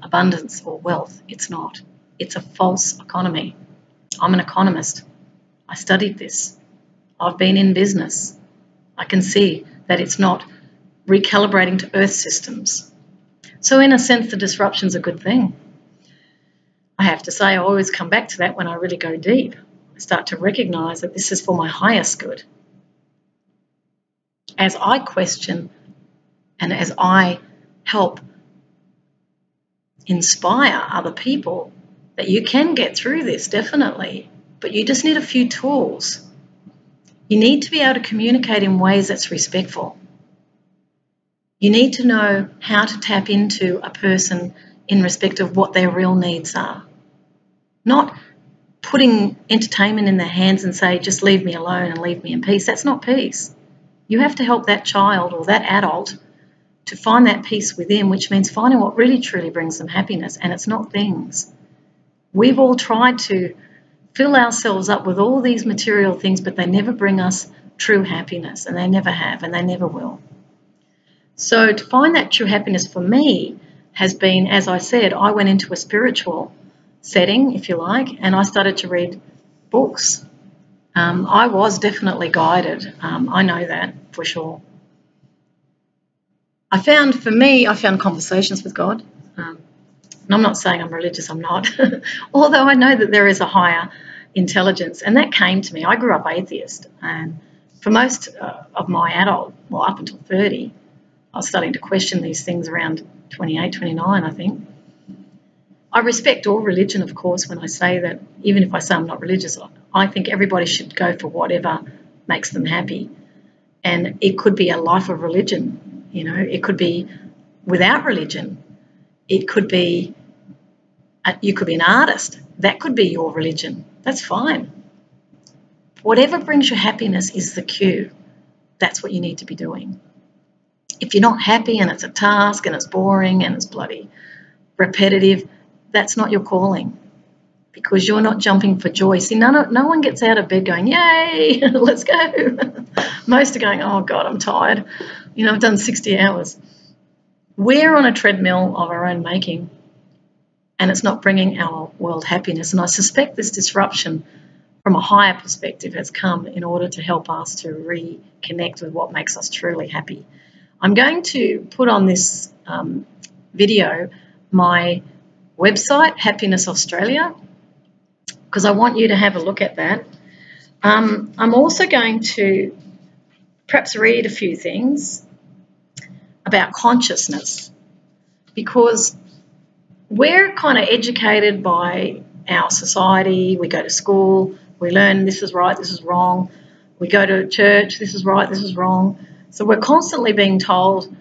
abundance or wealth. It's not. It's a false economy. I'm an economist. I studied this. I've been in business. I can see that it's not recalibrating to earth systems. So in a sense, the disruption's a good thing. I have to say, I always come back to that when I really go deep. I start to recognize that this is for my highest good. As I question and as I help inspire other people that you can get through this, definitely, but you just need a few tools. You need to be able to communicate in ways that's respectful. You need to know how to tap into a person in respect of what their real needs are. Not putting entertainment in their hands and say, just leave me alone and leave me in peace. That's not peace. You have to help that child or that adult to find that peace within, which means finding what really truly brings them happiness, and it's not things. We've all tried to fill ourselves up with all these material things, but they never bring us true happiness, and they never have, and they never will. So to find that true happiness for me has been, as I said, I went into a spiritual setting, if you like, and I started to read books. I was definitely guided. I know that for sure. I found conversations with God. And I'm not saying I'm religious, I'm not. Although I know that there is a higher intelligence, and that came to me. I grew up atheist, and for most of my up until 30, I was starting to question these things around 28, 29, I think. I respect all religion, of course, when I say that, even if I say I'm not religious, I think everybody should go for whatever makes them happy. And it could be a life of religion, it could be without religion. It could be, you could be an artist. That could be your religion. That's fine. Whatever brings you happiness is the cue. That's what you need to be doing. If you're not happy and it's a task and it's boring and it's bloody repetitive, that's not your calling, because you're not jumping for joy. See, no one gets out of bed going, yay, let's go. Most are going, oh, God, I'm tired. I've done 60 hours. We're on a treadmill of our own making, and it's not bringing our world happiness. And I suspect this disruption from a higher perspective has come in order to help us to reconnect with what makes us truly happy. I'm going to put on this video my website, Happiness Australia, because I want you to have a look at that. I'm also going to perhaps read a few things about consciousness, because we're kind of educated by our society. We go to school, we learn this is right, this is wrong. We go to church, this is right, this is wrong. So we're constantly being told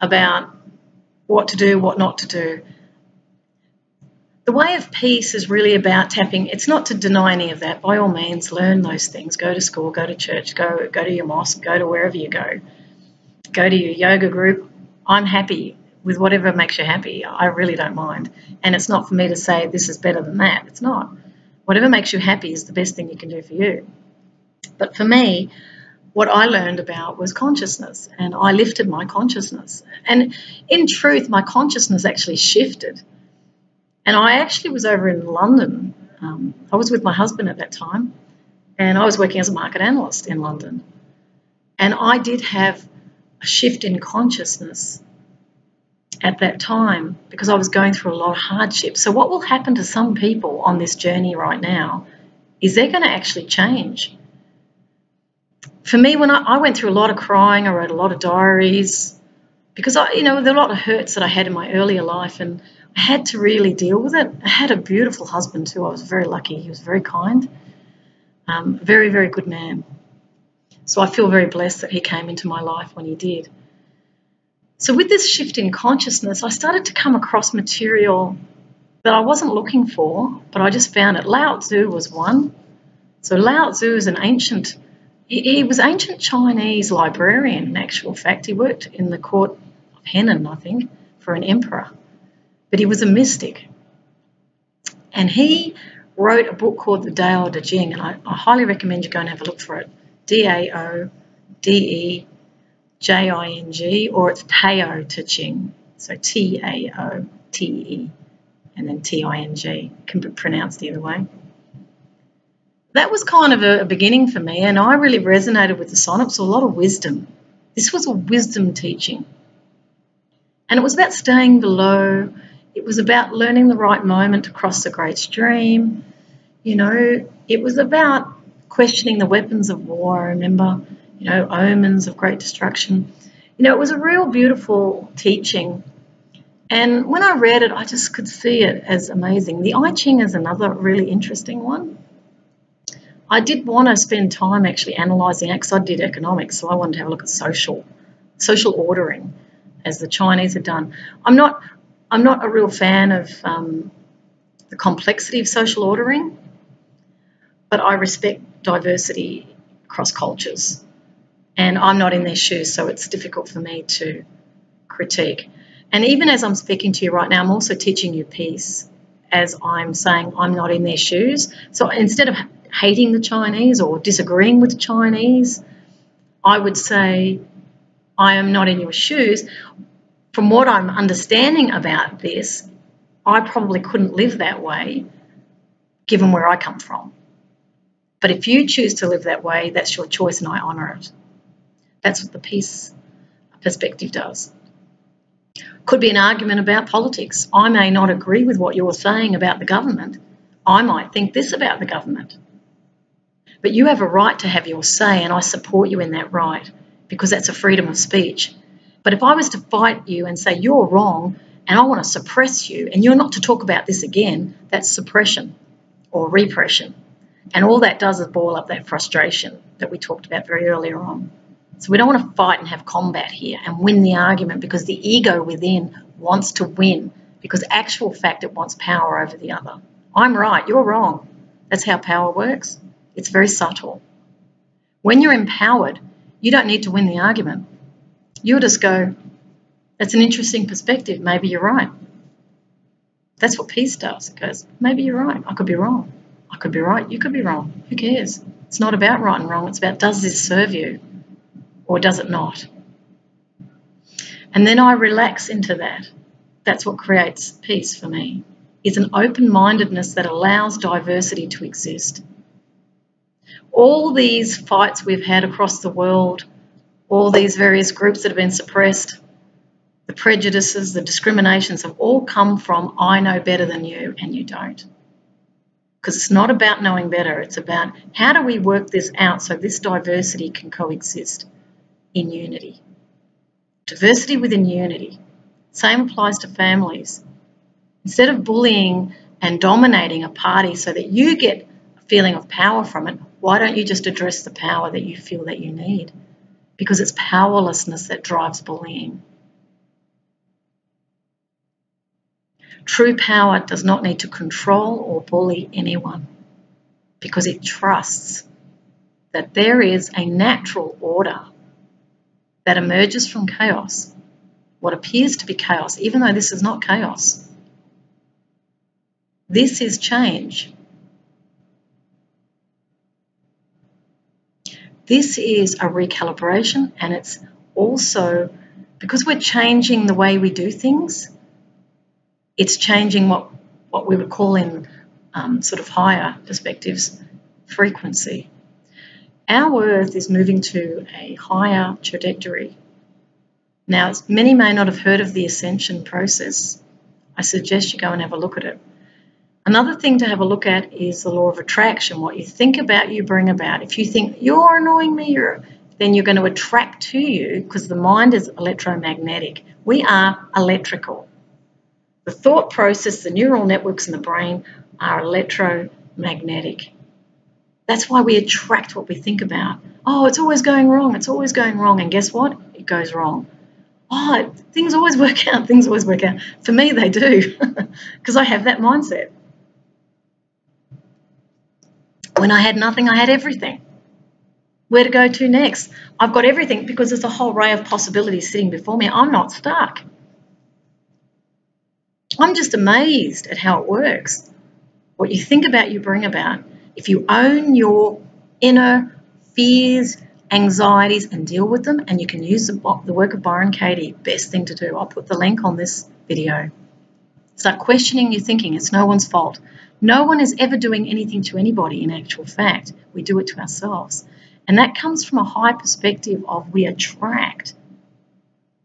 about what to do, what not to do. The way of peace is really about tapping. It's not to deny any of that. By all means, learn those things. Go to school, go to church, go to your mosque, go to wherever you go. Go to your yoga group. I'm happy with whatever makes you happy. I really don't mind. And it's not for me to say this is better than that. It's not. Whatever makes you happy is the best thing you can do for you. But for me, what I learned about was consciousness, and I lifted my consciousness. And in truth, my consciousness actually shifted. And I actually was over in London. I was with my husband at that time, and I was working as a market analyst in London. And I did have a shift in consciousness at that time because I was going through a lot of hardship. So what will happen to some people on this journey right now is they're going to actually change. For me, when I went through a lot of crying, I wrote a lot of diaries because there were a lot of hurts that I had in my earlier life, and I had to really deal with it. I had a beautiful husband too. I was very lucky. He was very kind, very, very good man. So I feel very blessed that he came into my life when he did. So with this shift in consciousness, I started to come across material that I wasn't looking for, but I just found it. Lao Tzu was one. So Lao Tzu is an ancient, he was ancient Chinese librarian in actual fact. He worked in the court of Henan, I think, for an emperor. But he was a mystic. And he wrote a book called the Dao De Jing, and I highly recommend you go and have a look for it. Daodejing, or it's Tao Te Ching. So Taote, and then Ting. Can be pronounced either way. That was kind of a beginning for me, and I really resonated with the sonnets, a lot of wisdom. This was a wisdom teaching. And it was about staying below. It was about learning the right moment to cross the great stream. It was about questioning the weapons of war, I remember, omens of great destruction. It was a real beautiful teaching. And when I read it, I just could see it as amazing. The I Ching is another really interesting one. I did want to spend time actually analysing it because I did economics, so I wanted to have a look at social ordering, as the Chinese had done. I'm not a real fan of the complexity of social ordering, but I respect diversity across cultures. And I'm not in their shoes, so it's difficult for me to critique. And even as I'm speaking to you right now, I'm also teaching you peace as I'm saying I'm not in their shoes. So instead of hating the Chinese or disagreeing with the Chinese, I would say I am not in your shoes. From what I'm understanding about this, I probably couldn't live that way given where I come from. But if you choose to live that way, that's your choice and I honour it. That's what the peace perspective does. Could be an argument about politics. I may not agree with what you're saying about the government. I might think this about the government. But you have a right to have your say, and I support you in that right because that's a freedom of speech. But if I was to fight you and say you're wrong and I want to suppress you and you're not to talk about this again, that's suppression or repression. And all that does is boil up that frustration that we talked about very earlier on. So we don't want to fight and have combat here and win the argument because the ego within wants to win because actual fact it wants power over the other. I'm right, you're wrong. That's how power works. It's very subtle. When you're empowered, you don't need to win the argument. You'll just go, that's an interesting perspective. Maybe you're right. That's what peace does. It goes, maybe you're right. I could be wrong. I could be right. You could be wrong. Who cares? It's not about right and wrong. It's about, does this serve you or does it not? And then I relax into that. That's what creates peace for me, is an open-mindedness that allows diversity to exist. All these fights we've had across the world, all these various groups that have been suppressed, the prejudices, the discriminations have all come from I know better than you and you don't. Because it's not about knowing better, it's about how do we work this out so this diversity can coexist in unity. Diversity within unity. Same applies to families. Instead of bullying and dominating a party so that you get a feeling of power from it, why don't you just address the power that you feel that you need? Because it's powerlessness that drives bullying. True power does not need to control or bully anyone because it trusts that there is a natural order that emerges from chaos, what appears to be chaos, even though this is not chaos. This is change. This is a recalibration, and it's also, because we're changing the way we do things, it's changing what we would call in sort of higher perspectives, frequency. Our Earth is moving to a higher trajectory. Now, many may not have heard of the ascension process. I suggest you go and have a look at it. Another thing to have a look at is the law of attraction. What you think about, you bring about. If you think you're annoying me, then you're going to attract to you, because the mind is electromagnetic. We are electrical. The thought process, the neural networks in the brain are electromagnetic. That's why we attract what we think about. Oh, it's always going wrong. It's always going wrong. And guess what? It goes wrong. Oh, things always work out. Things always work out. For me, they do, because I have that mindset. When I had nothing, I had everything. Where to go to next? I've got everything because there's a whole array of possibilities sitting before me. I'm not stuck. I'm just amazed at how it works. What you think about, you bring about. If you own your inner fears, anxieties, and deal with them, and you can use the work of Byron Katie, best thing to do. I'll put the link on this video. Start questioning your thinking. It's no one's fault. No one is ever doing anything to anybody in actual fact. We do it to ourselves. And that comes from a high perspective of we attract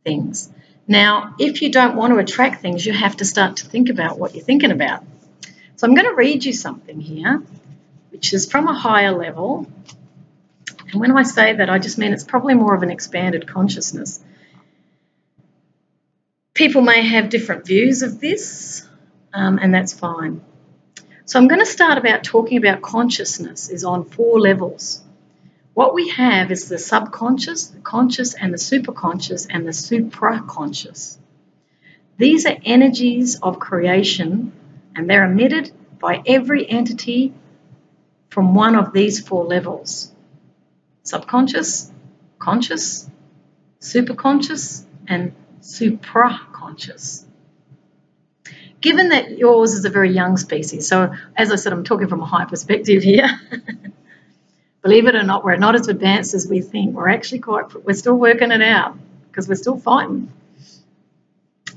things. Now, if you don't want to attract things, you have to start to think about what you're thinking about. So I'm going to read you something here, which is from a higher level. And when I say that, I just mean it's probably more of an expanded consciousness. People may have different views of this, and that's fine. So I'm going to start about talking about consciousness is on 4 levels. What we have is the subconscious, the conscious, and the superconscious, and the supraconscious. These are energies of creation, and they're emitted by every entity from one of these 4 levels. Subconscious, conscious, superconscious, and supraconscious. given that yours is a very young species, so as I said, I'm talking from a high perspective here. Believe it or not, we're not as advanced as we think. We're still working it out because we're still fighting.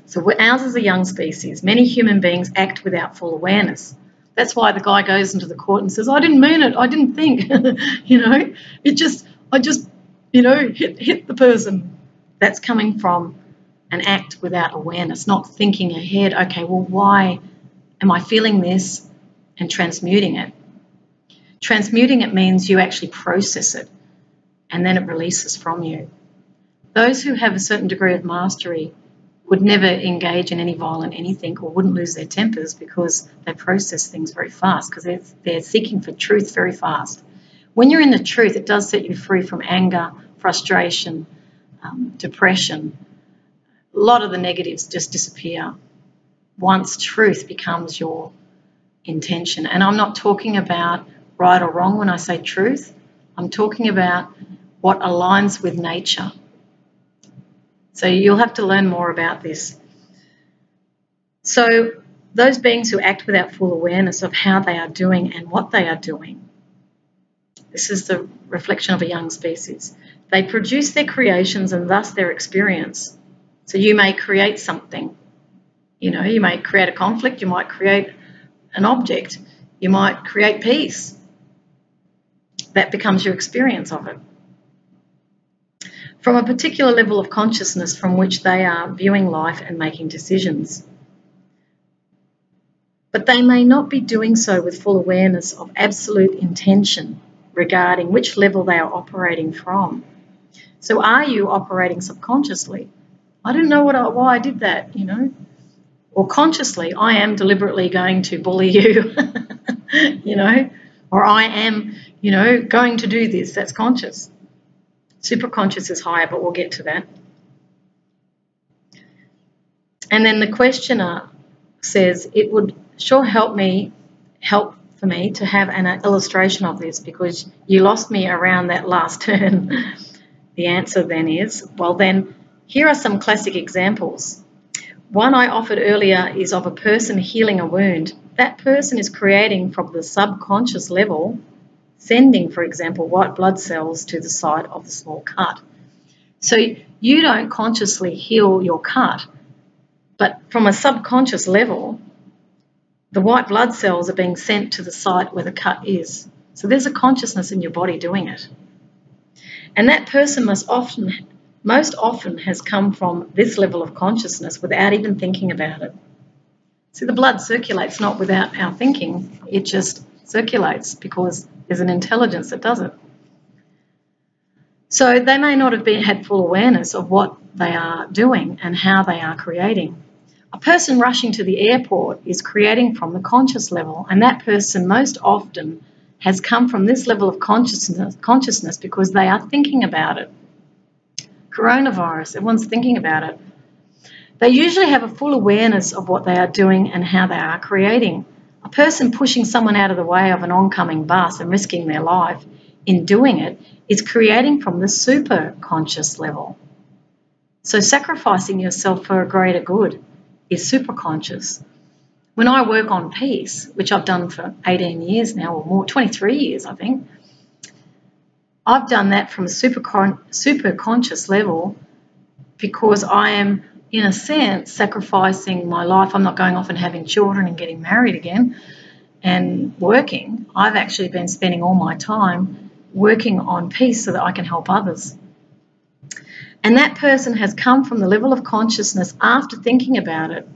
So ours is a young species. Many human beings act without full awareness. That's why the guy goes into the court and says, I didn't mean it, I didn't think, I just hit the person. That's coming from an act without awareness, not thinking ahead, okay, well, why am I feeling this, and transmuting it. Transmuting it means you actually process it and then it releases from you. Those who have a certain degree of mastery would never engage in any violent anything or wouldn't lose their tempers because they process things very fast because they're seeking for truth very fast. When you're in the truth, it does set you free from anger, frustration, depression. A lot of the negatives just disappear once truth becomes your intention. And I'm not talking about right or wrong when I say truth. I'm talking about what aligns with nature. So you'll have to learn more about this. So those beings who act without full awareness of how they are doing and what they are doing, this is the reflection of a young species. They produce their creations and thus their experience. So you may create something. You may create a conflict, you might create an object, you might create peace. That becomes your experience of it. From a particular level of consciousness from which they are viewing life and making decisions. But they may not be doing so with full awareness of absolute intention regarding which level they are operating from. So are you operating subconsciously? I didn't know why I did that, Or consciously, I am deliberately going to bully you, or I am, going to do this. That's conscious. Superconscious is higher, but we'll get to that. And then the questioner says, it would sure help for me to have an illustration of this because you lost me around that last turn. The answer then is, well then, here are some classic examples. One I offered earlier is of a person healing a wound. That person is creating from the subconscious level, sending, for example, white blood cells to the site of the small cut. So you don't consciously heal your cut, but from a subconscious level, the white blood cells are being sent to the site where the cut is. So there's a consciousness in your body doing it. And that person most often has come from this level of consciousness without even thinking about it. See, the blood circulates not without our thinking, it just circulates because there's an intelligence that does it. So they may not have had full awareness of what they are doing and how they are creating. A person rushing to the airport is creating from the conscious level, and that person most often has come from this level of consciousness because they are thinking about it. Coronavirus, everyone's thinking about it. They usually have a full awareness of what they are doing and how they are creating. A person pushing someone out of the way of an oncoming bus and risking their life in doing it is creating from the super conscious level. So sacrificing yourself for a greater good is super conscious. When I work on peace, which I've done for 18 years now or more, 23 years I think, I've done that from a super conscious level because I am, in a sense, sacrificing my life. I'm not going off and having children and getting married again and working. I've actually been spending all my time working on peace so that I can help others. And that person has come from the level of consciousness after thinking about it.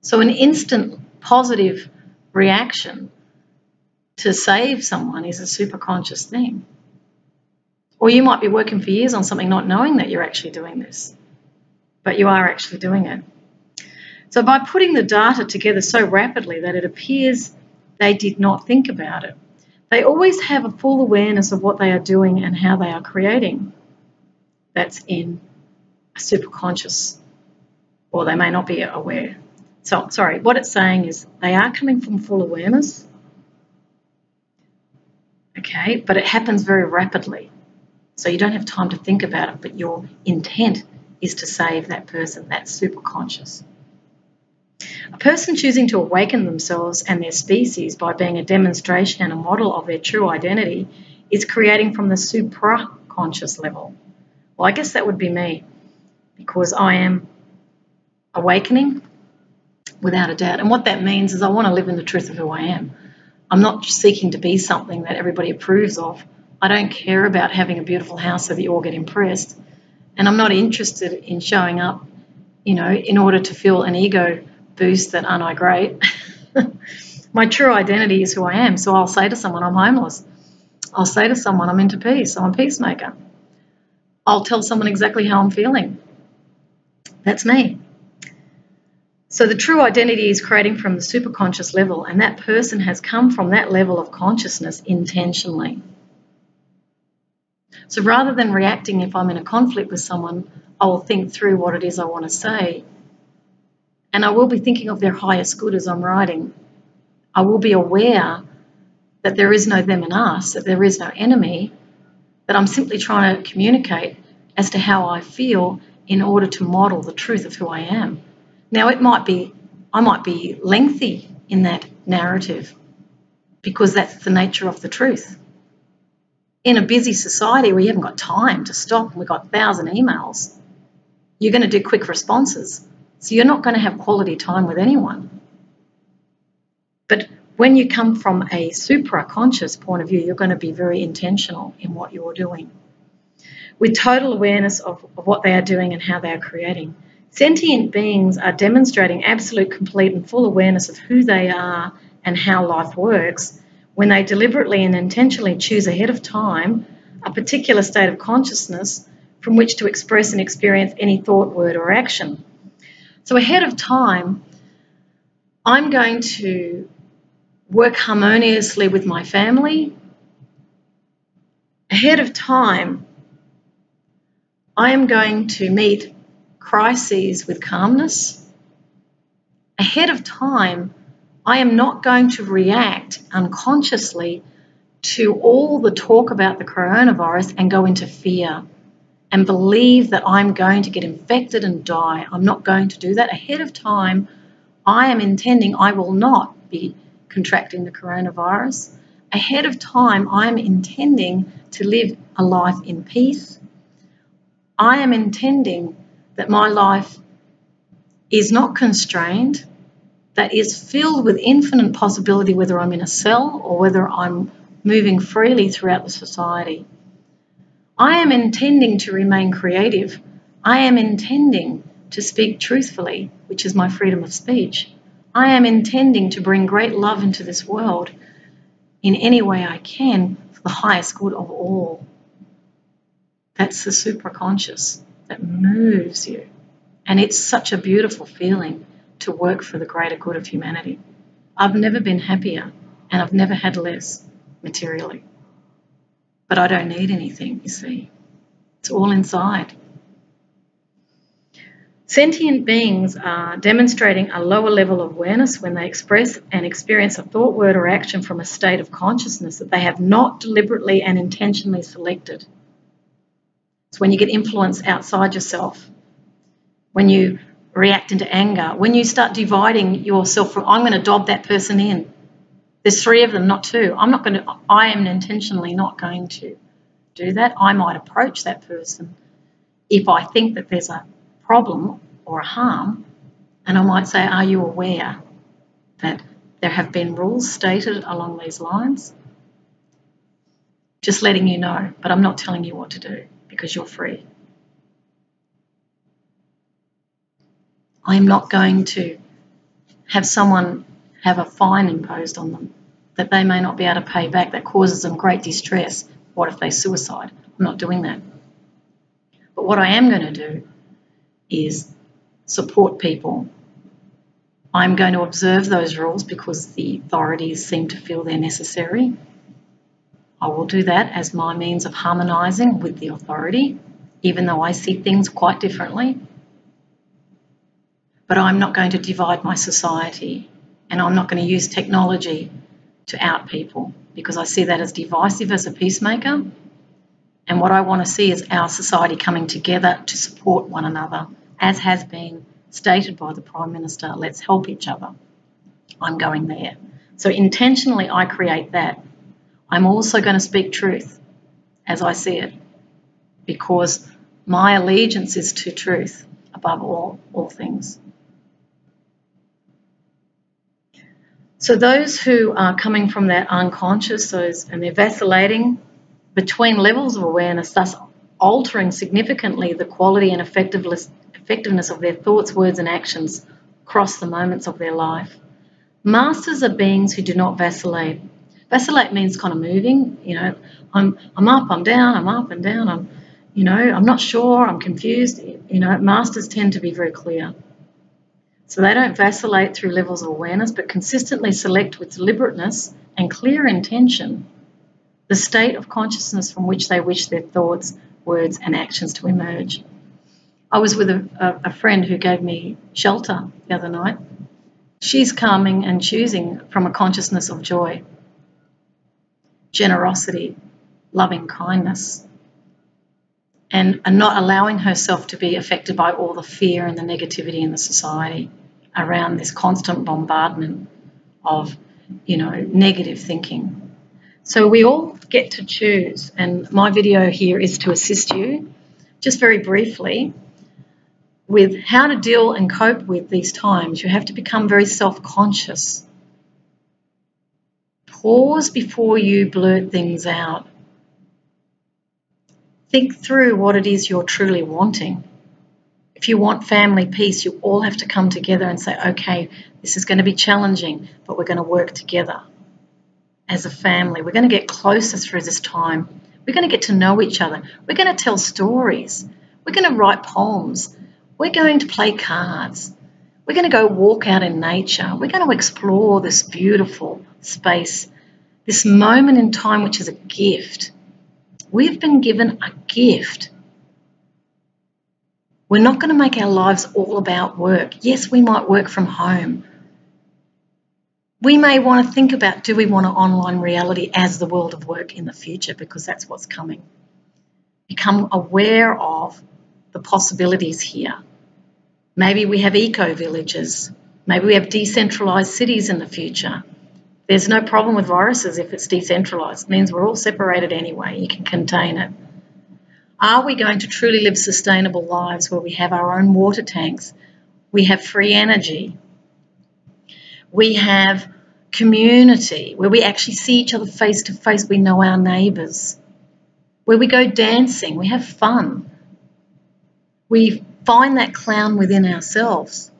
So an instant positive reaction to save someone is a super conscious thing. Or you might be working for years on something not knowing that you're actually doing this, but you are actually doing it. So by putting the data together so rapidly that it appears they did not think about it, they always have a full awareness of what they are doing and how they are creating. That's in a superconscious, or they may not be aware. So, sorry, what it's saying is they are coming from full awareness, okay, but it happens very rapidly. So you don't have time to think about it, but your intent is to save that person. That's superconscious. A person choosing to awaken themselves and their species by being a demonstration and a model of their true identity is creating from the supraconscious level. Well, I guess that would be me, because I am awakening without a doubt. And what that means is I want to live in the truth of who I am. I'm not seeking to be something that everybody approves of. I don't care about having a beautiful house so that you all get impressed. And I'm not interested in showing up, in order to feel an ego boost that aren't I great. My true identity is who I am. So I'll say to someone, I'm homeless. I'll say to someone, I'm into peace. I'm a peacemaker. I'll tell someone exactly how I'm feeling. That's me. So the true identity is creating from the superconscious level, and that person has come from that level of consciousness intentionally. So rather than reacting if I'm in a conflict with someone, I will think through what it is I want to say, and I will be thinking of their highest good as I'm writing. I will be aware that there is no them and us, that there is no enemy, that I'm simply trying to communicate as to how I feel in order to model the truth of who I am. Now, I might be lengthy in that narrative because that's the nature of the truth. In a busy society where you haven't got time to stop and we've got 1,000 emails, you're going to do quick responses. So you're not going to have quality time with anyone. But when you come from a supraconscious point of view, you're going to be very intentional in what you're doing, with total awareness of what they are doing and how they are creating. Sentient beings are demonstrating absolute, complete and full awareness of who they are and how life works when they deliberately and intentionally choose ahead of time a particular state of consciousness from which to express and experience any thought, word or action. So ahead of time, I'm going to work harmoniously with my family. Ahead of time, I am going to meet crises with calmness. Ahead of time, I am not going to react unconsciously to all the talk about the coronavirus and go into fear and believe that I'm going to get infected and die. I'm not going to do that. Ahead of time, I am intending I will not be contracting the coronavirus. Ahead of time, I'm intending to live a life in peace. I am intending that my life is not constrained, that is filled with infinite possibility, whether I'm in a cell or whether I'm moving freely throughout the society. I am intending to remain creative. I am intending to speak truthfully, which is my freedom of speech. I am intending to bring great love into this world in any way I can for the highest good of all. That's the supraconscious that moves you. And it's such a beautiful feeling to work for the greater good of humanity. I've never been happier and I've never had less materially. But I don't need anything, you see. It's all inside. Sentient beings are demonstrating a lower level of awareness when they express and experience a thought, word or action from a state of consciousness that they have not deliberately and intentionally selected. It's when you get influence outside yourself, when you react into anger, when you start dividing yourself from, I'm going to dob that person in. There's 3 of them, not 2. I am intentionally not going to do that. I might approach that person if I think that there's a problem or a harm, and I might say, are you aware that there have been rules stated along these lines? Just letting you know, but I'm not telling you what to do because you're free. I'm not going to have someone have a fine imposed on them that they may not be able to pay back, that causes them great distress. What if they suicide? I'm not doing that. But what I am going to do is support people. I'm going to observe those rules because the authorities seem to feel they're necessary. I will do that as my means of harmonising with the authority, even though I see things quite differently. But I'm not going to divide my society, and I'm not going to use technology to out people because I see that as divisive as a peacemaker. And what I want to see is our society coming together to support one another, as has been stated by the Prime Minister. Let's help each other. I'm going there. So intentionally I create that. I'm also going to speak truth as I see it, because my allegiance is to truth above all things. So those who are coming from that unconscious, and they're vacillating between levels of awareness, thus altering significantly the quality and effectiveness of their thoughts, words and actions across the moments of their life. Masters are beings who do not vacillate. Vacillate means kind of moving, you know, I'm up, I'm down, I'm up and down, I'm not sure, I'm confused. You know, masters tend to be very clear. So they don't vacillate through levels of awareness, but consistently select with deliberateness and clear intention the state of consciousness from which they wish their thoughts, words and actions to emerge. I was with a friend who gave me shelter the other night. She's calming and choosing from a consciousness of joy, generosity, loving kindness, and not allowing herself to be affected by all the fear and the negativity in the society around this constant bombardment of, negative thinking. So we all get to choose, and my video here is to assist you, just very briefly, with how to deal and cope with these times. You have to become very self-conscious. Pause before you blurt things out. Think through what it is you're truly wanting. If you want family peace, you all have to come together and say, okay, this is going to be challenging, but we're going to work together as a family. We're going to get closer through this time. We're going to get to know each other. We're going to tell stories. We're going to write poems. We're going to play cards. We're going to go walk out in nature. We're going to explore this beautiful space, this moment in time, which is a gift. We've been given a gift. We're not going to make our lives all about work. Yes, we might work from home. We may want to think about, do we want an online reality as the world of work in the future, because that's what's coming. Become aware of the possibilities here. Maybe we have eco-villages. Maybe we have decentralized cities in the future. There's no problem with viruses if it's decentralized. It means we're all separated anyway. You can contain it. Are we going to truly live sustainable lives where we have our own water tanks? We have free energy. We have community where we actually see each other face to face. We know our neighbours. Where we go dancing, we have fun. We find that clown within ourselves.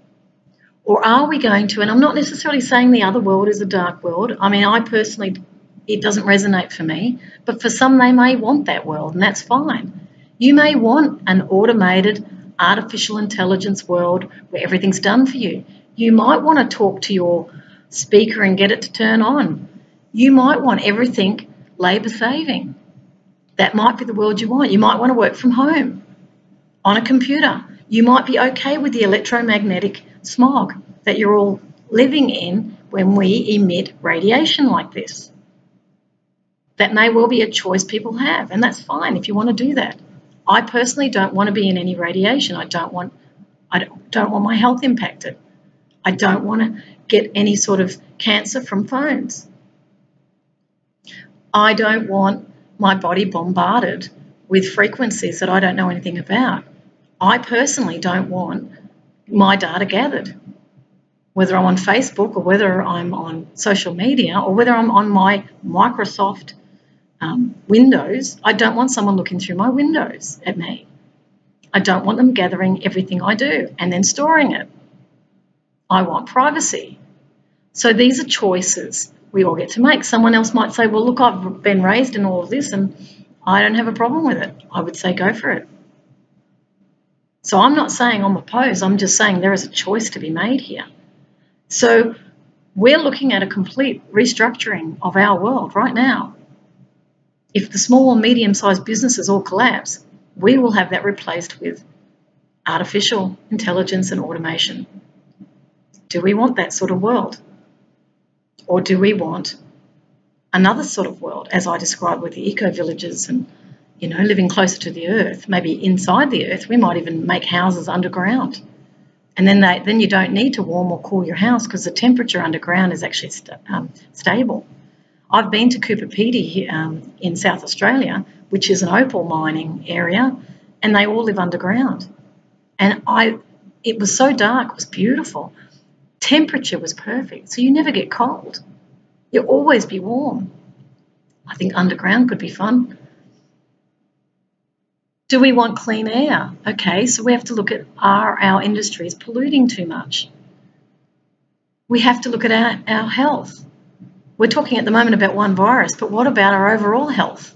Or are we going to, and I'm not necessarily saying the other world is a dark world. I mean, I personally, it doesn't resonate for me. But for some, they may want that world, and that's fine. You may want an automated artificial intelligence world where everything's done for you. You might want to talk to your speaker and get it to turn on. You might want everything labour saving. That might be the world you want. You might want to work from home on a computer. You might be okay with the electromagnetic smog that you're all living in when we emit radiation like this. That may well be a choice people have, and that's fine if you want to do that. I personally don't want to be in any radiation. I don't want my health impacted. I don't want to get any sort of cancer from phones. I don't want my body bombarded with frequencies that I don't know anything about. I personally don't want my data gathered, whether I'm on Facebook or whether I'm on social media or whether I'm on my Microsoft Windows. I don't want someone looking through my windows at me. I don't want them gathering everything I do and then storing it. I want privacy. So these are choices we all get to make. Someone else might say, well, look, I've been raised in all of this and I don't have a problem with it. I would say go for it. So I'm not saying I'm opposed. I'm just saying there is a choice to be made here. So we're looking at a complete restructuring of our world right now. If the small and medium-sized businesses all collapse, we will have that replaced with artificial intelligence and automation. Do we want that sort of world? Or do we want another sort of world, as I described with the eco-villages and, you know, living closer to the earth, maybe inside the earth. We might even make houses underground. And then you don't need to warm or cool your house because the temperature underground is actually stable. I've been to Cooper Pedy in South Australia, which is an opal mining area, and they all live underground. And it was so dark, it was beautiful. Temperature was perfect, so you never get cold. You'll always be warm. I think underground could be fun. Do we want clean air? Okay, so we have to look at, are our industries polluting too much? We have to look at our health. We're talking at the moment about one virus, but what about our overall health?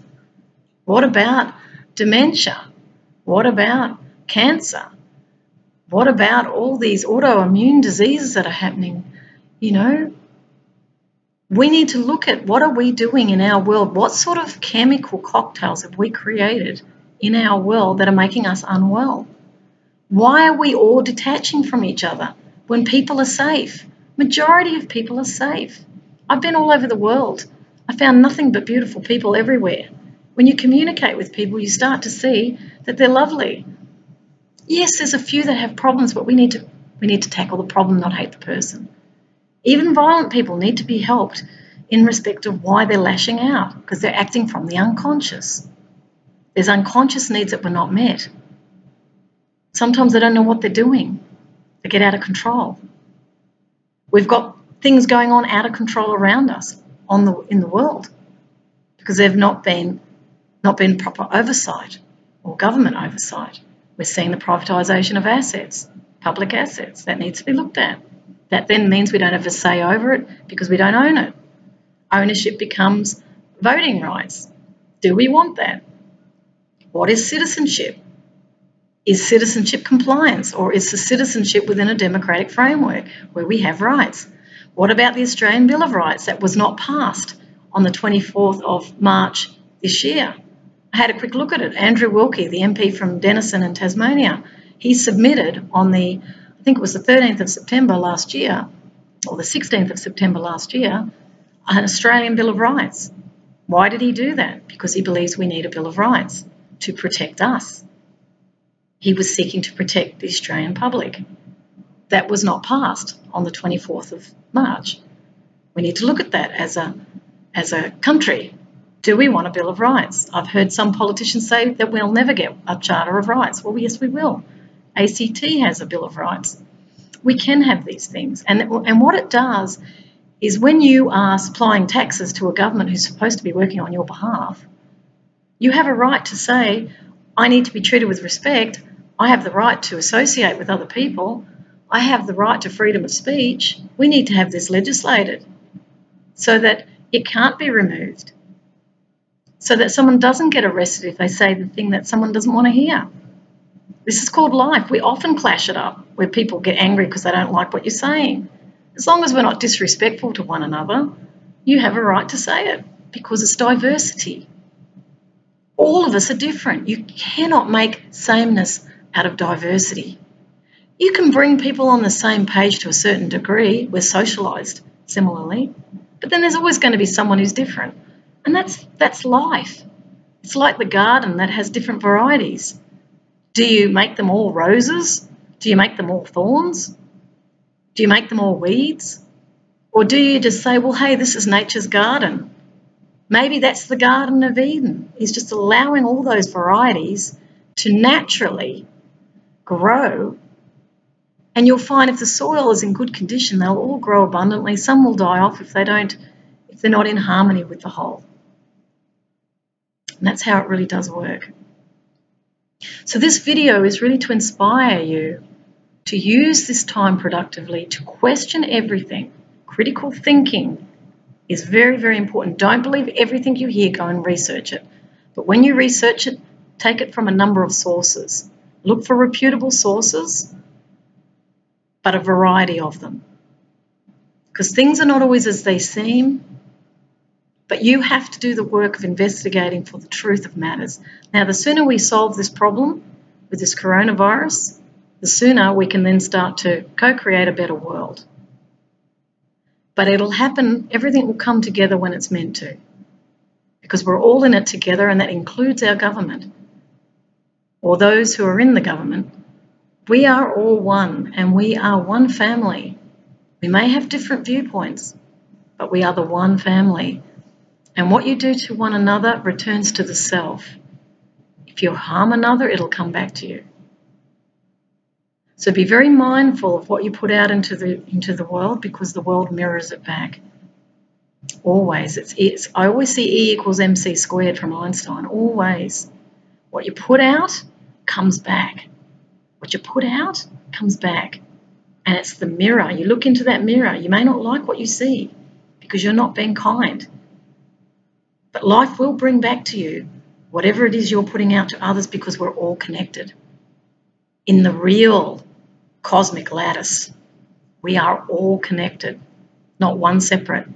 What about dementia? What about cancer? What about all these autoimmune diseases that are happening? You know, we need to look at what are we doing in our world? What sort of chemical cocktails have we created in our world that are making us unwell? Why are we all detaching from each other when people are safe? Majority of people are safe. I've been all over the world. I found nothing but beautiful people everywhere. When you communicate with people, you start to see that they're lovely. Yes, there's a few that have problems, but we need to tackle the problem, not hate the person. Even violent people need to be helped in respect of why they're lashing out, because they're acting from the unconscious. There's unconscious needs that were not met. Sometimes they don't know what they're doing. They get out of control. We've got things going on out of control around us in the world because they've not been proper oversight or government oversight. We're seeing the privatisation of assets, public assets. That needs to be looked at. That then means we don't have a say over it because we don't own it. Ownership becomes voting rights. Do we want that? What is citizenship? Is citizenship compliance, or is the citizenship within a democratic framework where we have rights? What about the Australian Bill of Rights that was not passed on the 24th of March this year? I had a quick look at it. Andrew Wilkie, the MP from Denison in Tasmania, he submitted on I think it was the 13th of September last year, or the 16th of September last year, an Australian Bill of Rights. Why did he do that? Because he believes we need a Bill of Rights to protect us. He was seeking to protect the Australian public. That was not passed on the 24th of March. We need to look at that as a country. Do we want a Bill of Rights? I've heard some politicians say that we'll never get a Charter of Rights. Well, yes, we will. ACT has a Bill of Rights. We can have these things. And what it does is when you are supplying taxes to a government who's supposed to be working on your behalf, you have a right to say, I need to be treated with respect. I have the right to associate with other people. I have the right to freedom of speech. We need to have this legislated so that it can't be removed, so that someone doesn't get arrested if they say the thing that someone doesn't want to hear. This is called life. We often clash it up where people get angry because they don't like what you're saying. As long as we're not disrespectful to one another, you have a right to say it because it's diversity. All of us are different. You cannot make sameness out of diversity. You can bring people on the same page to a certain degree. We're socialised similarly, but then there's always going to be someone who's different. And that's life. It's like the garden that has different varieties. Do you make them all roses? Do you make them all thorns? Do you make them all weeds? Or do you just say, well, hey, this is nature's garden? Maybe that's the Garden of Eden, is just allowing all those varieties to naturally grow. And you'll find if the soil is in good condition, they'll all grow abundantly. Some will die off if they're not in harmony with the whole. And that's how it really does work. So this video is really to inspire you to use this time productively, to question everything. Critical thinking is very, very important. Don't believe everything you hear, go and research it. But when you research it, take it from a number of sources. Look for reputable sources, but a variety of them. Because things are not always as they seem, but you have to do the work of investigating for the truth of matters. Now, the sooner we solve this problem with this coronavirus, the sooner we can then start to co-create a better world. But it'll happen, everything will come together when it's meant to. because we're all in it together, and that includes our government or those who are in the government. We are all one, and we are one family. We may have different viewpoints, but we are the one family. And what you do to one another returns to the self. If you harm another, it'll come back to you. So be very mindful of what you put out into the world, because the world mirrors it back. Always. I always see E equals MC squared from Einstein. Always. What you put out comes back. What you put out comes back. And it's the mirror. You look into that mirror. You may not like what you see because you're not being kind. But life will bring back to you whatever it is you're putting out to others, because we're all connected. In the real cosmic lattice, we are all connected, not one separate.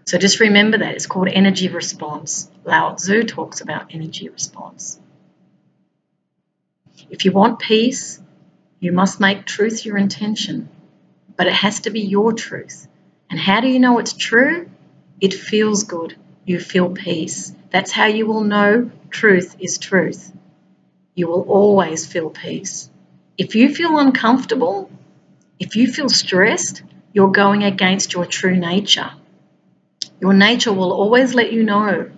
So just remember that. It's called energy response. Lao Tzu talks about energy response. If you want peace, you must make truth your intention, but it has to be your truth. And how do you know it's true? It feels good. You feel peace. That's how you will know truth is truth. You will always feel peace. If you feel uncomfortable, if you feel stressed, you're going against your true nature. Your nature will always let you know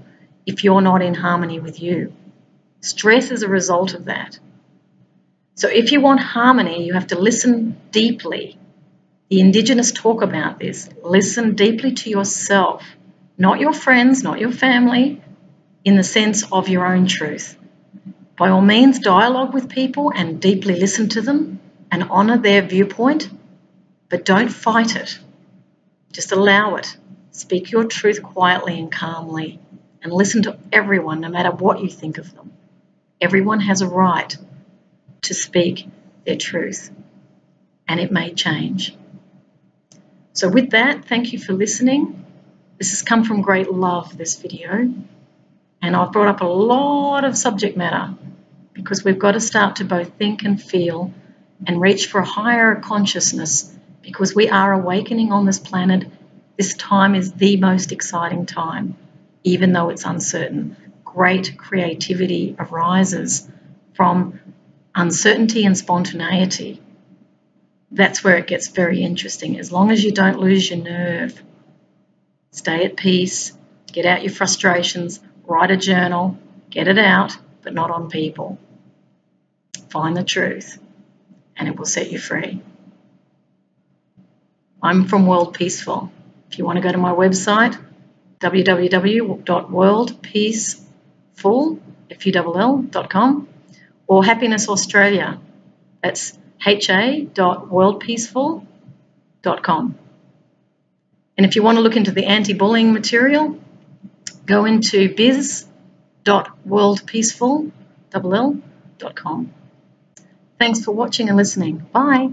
if you're not in harmony with you. Stress is a result of that. So if you want harmony, you have to listen deeply. The Indigenous talk about this. Listen deeply to yourself, not your friends, not your family, in the sense of your own truth. By all means, dialogue with people and deeply listen to them and honour their viewpoint, but don't fight it. Just allow it. Speak your truth quietly and calmly, and listen to everyone, no matter what you think of them. Everyone has a right to speak their truth, and it may change. So with that, thank you for listening. This has come from great love, this video, and I've brought up a lot of subject matter because we've got to start to both think and feel and reach for a higher consciousness, because we are awakening on this planet. This time is the most exciting time, even though it's uncertain. Great creativity arises from uncertainty and spontaneity. That's where it gets very interesting. As long as you don't lose your nerve, stay at peace, get out your frustrations, write a journal, get it out, but not on people. Find the truth, and it will set you free. I'm from Worldpeacefull. If you want to go to my website, www.worldpeacefull.com, or Happiness Australia. That's ha.worldpeacefull.com. And if you want to look into the anti-bullying material, go into biz.worldpeacefull.com. Thanks for watching and listening. Bye.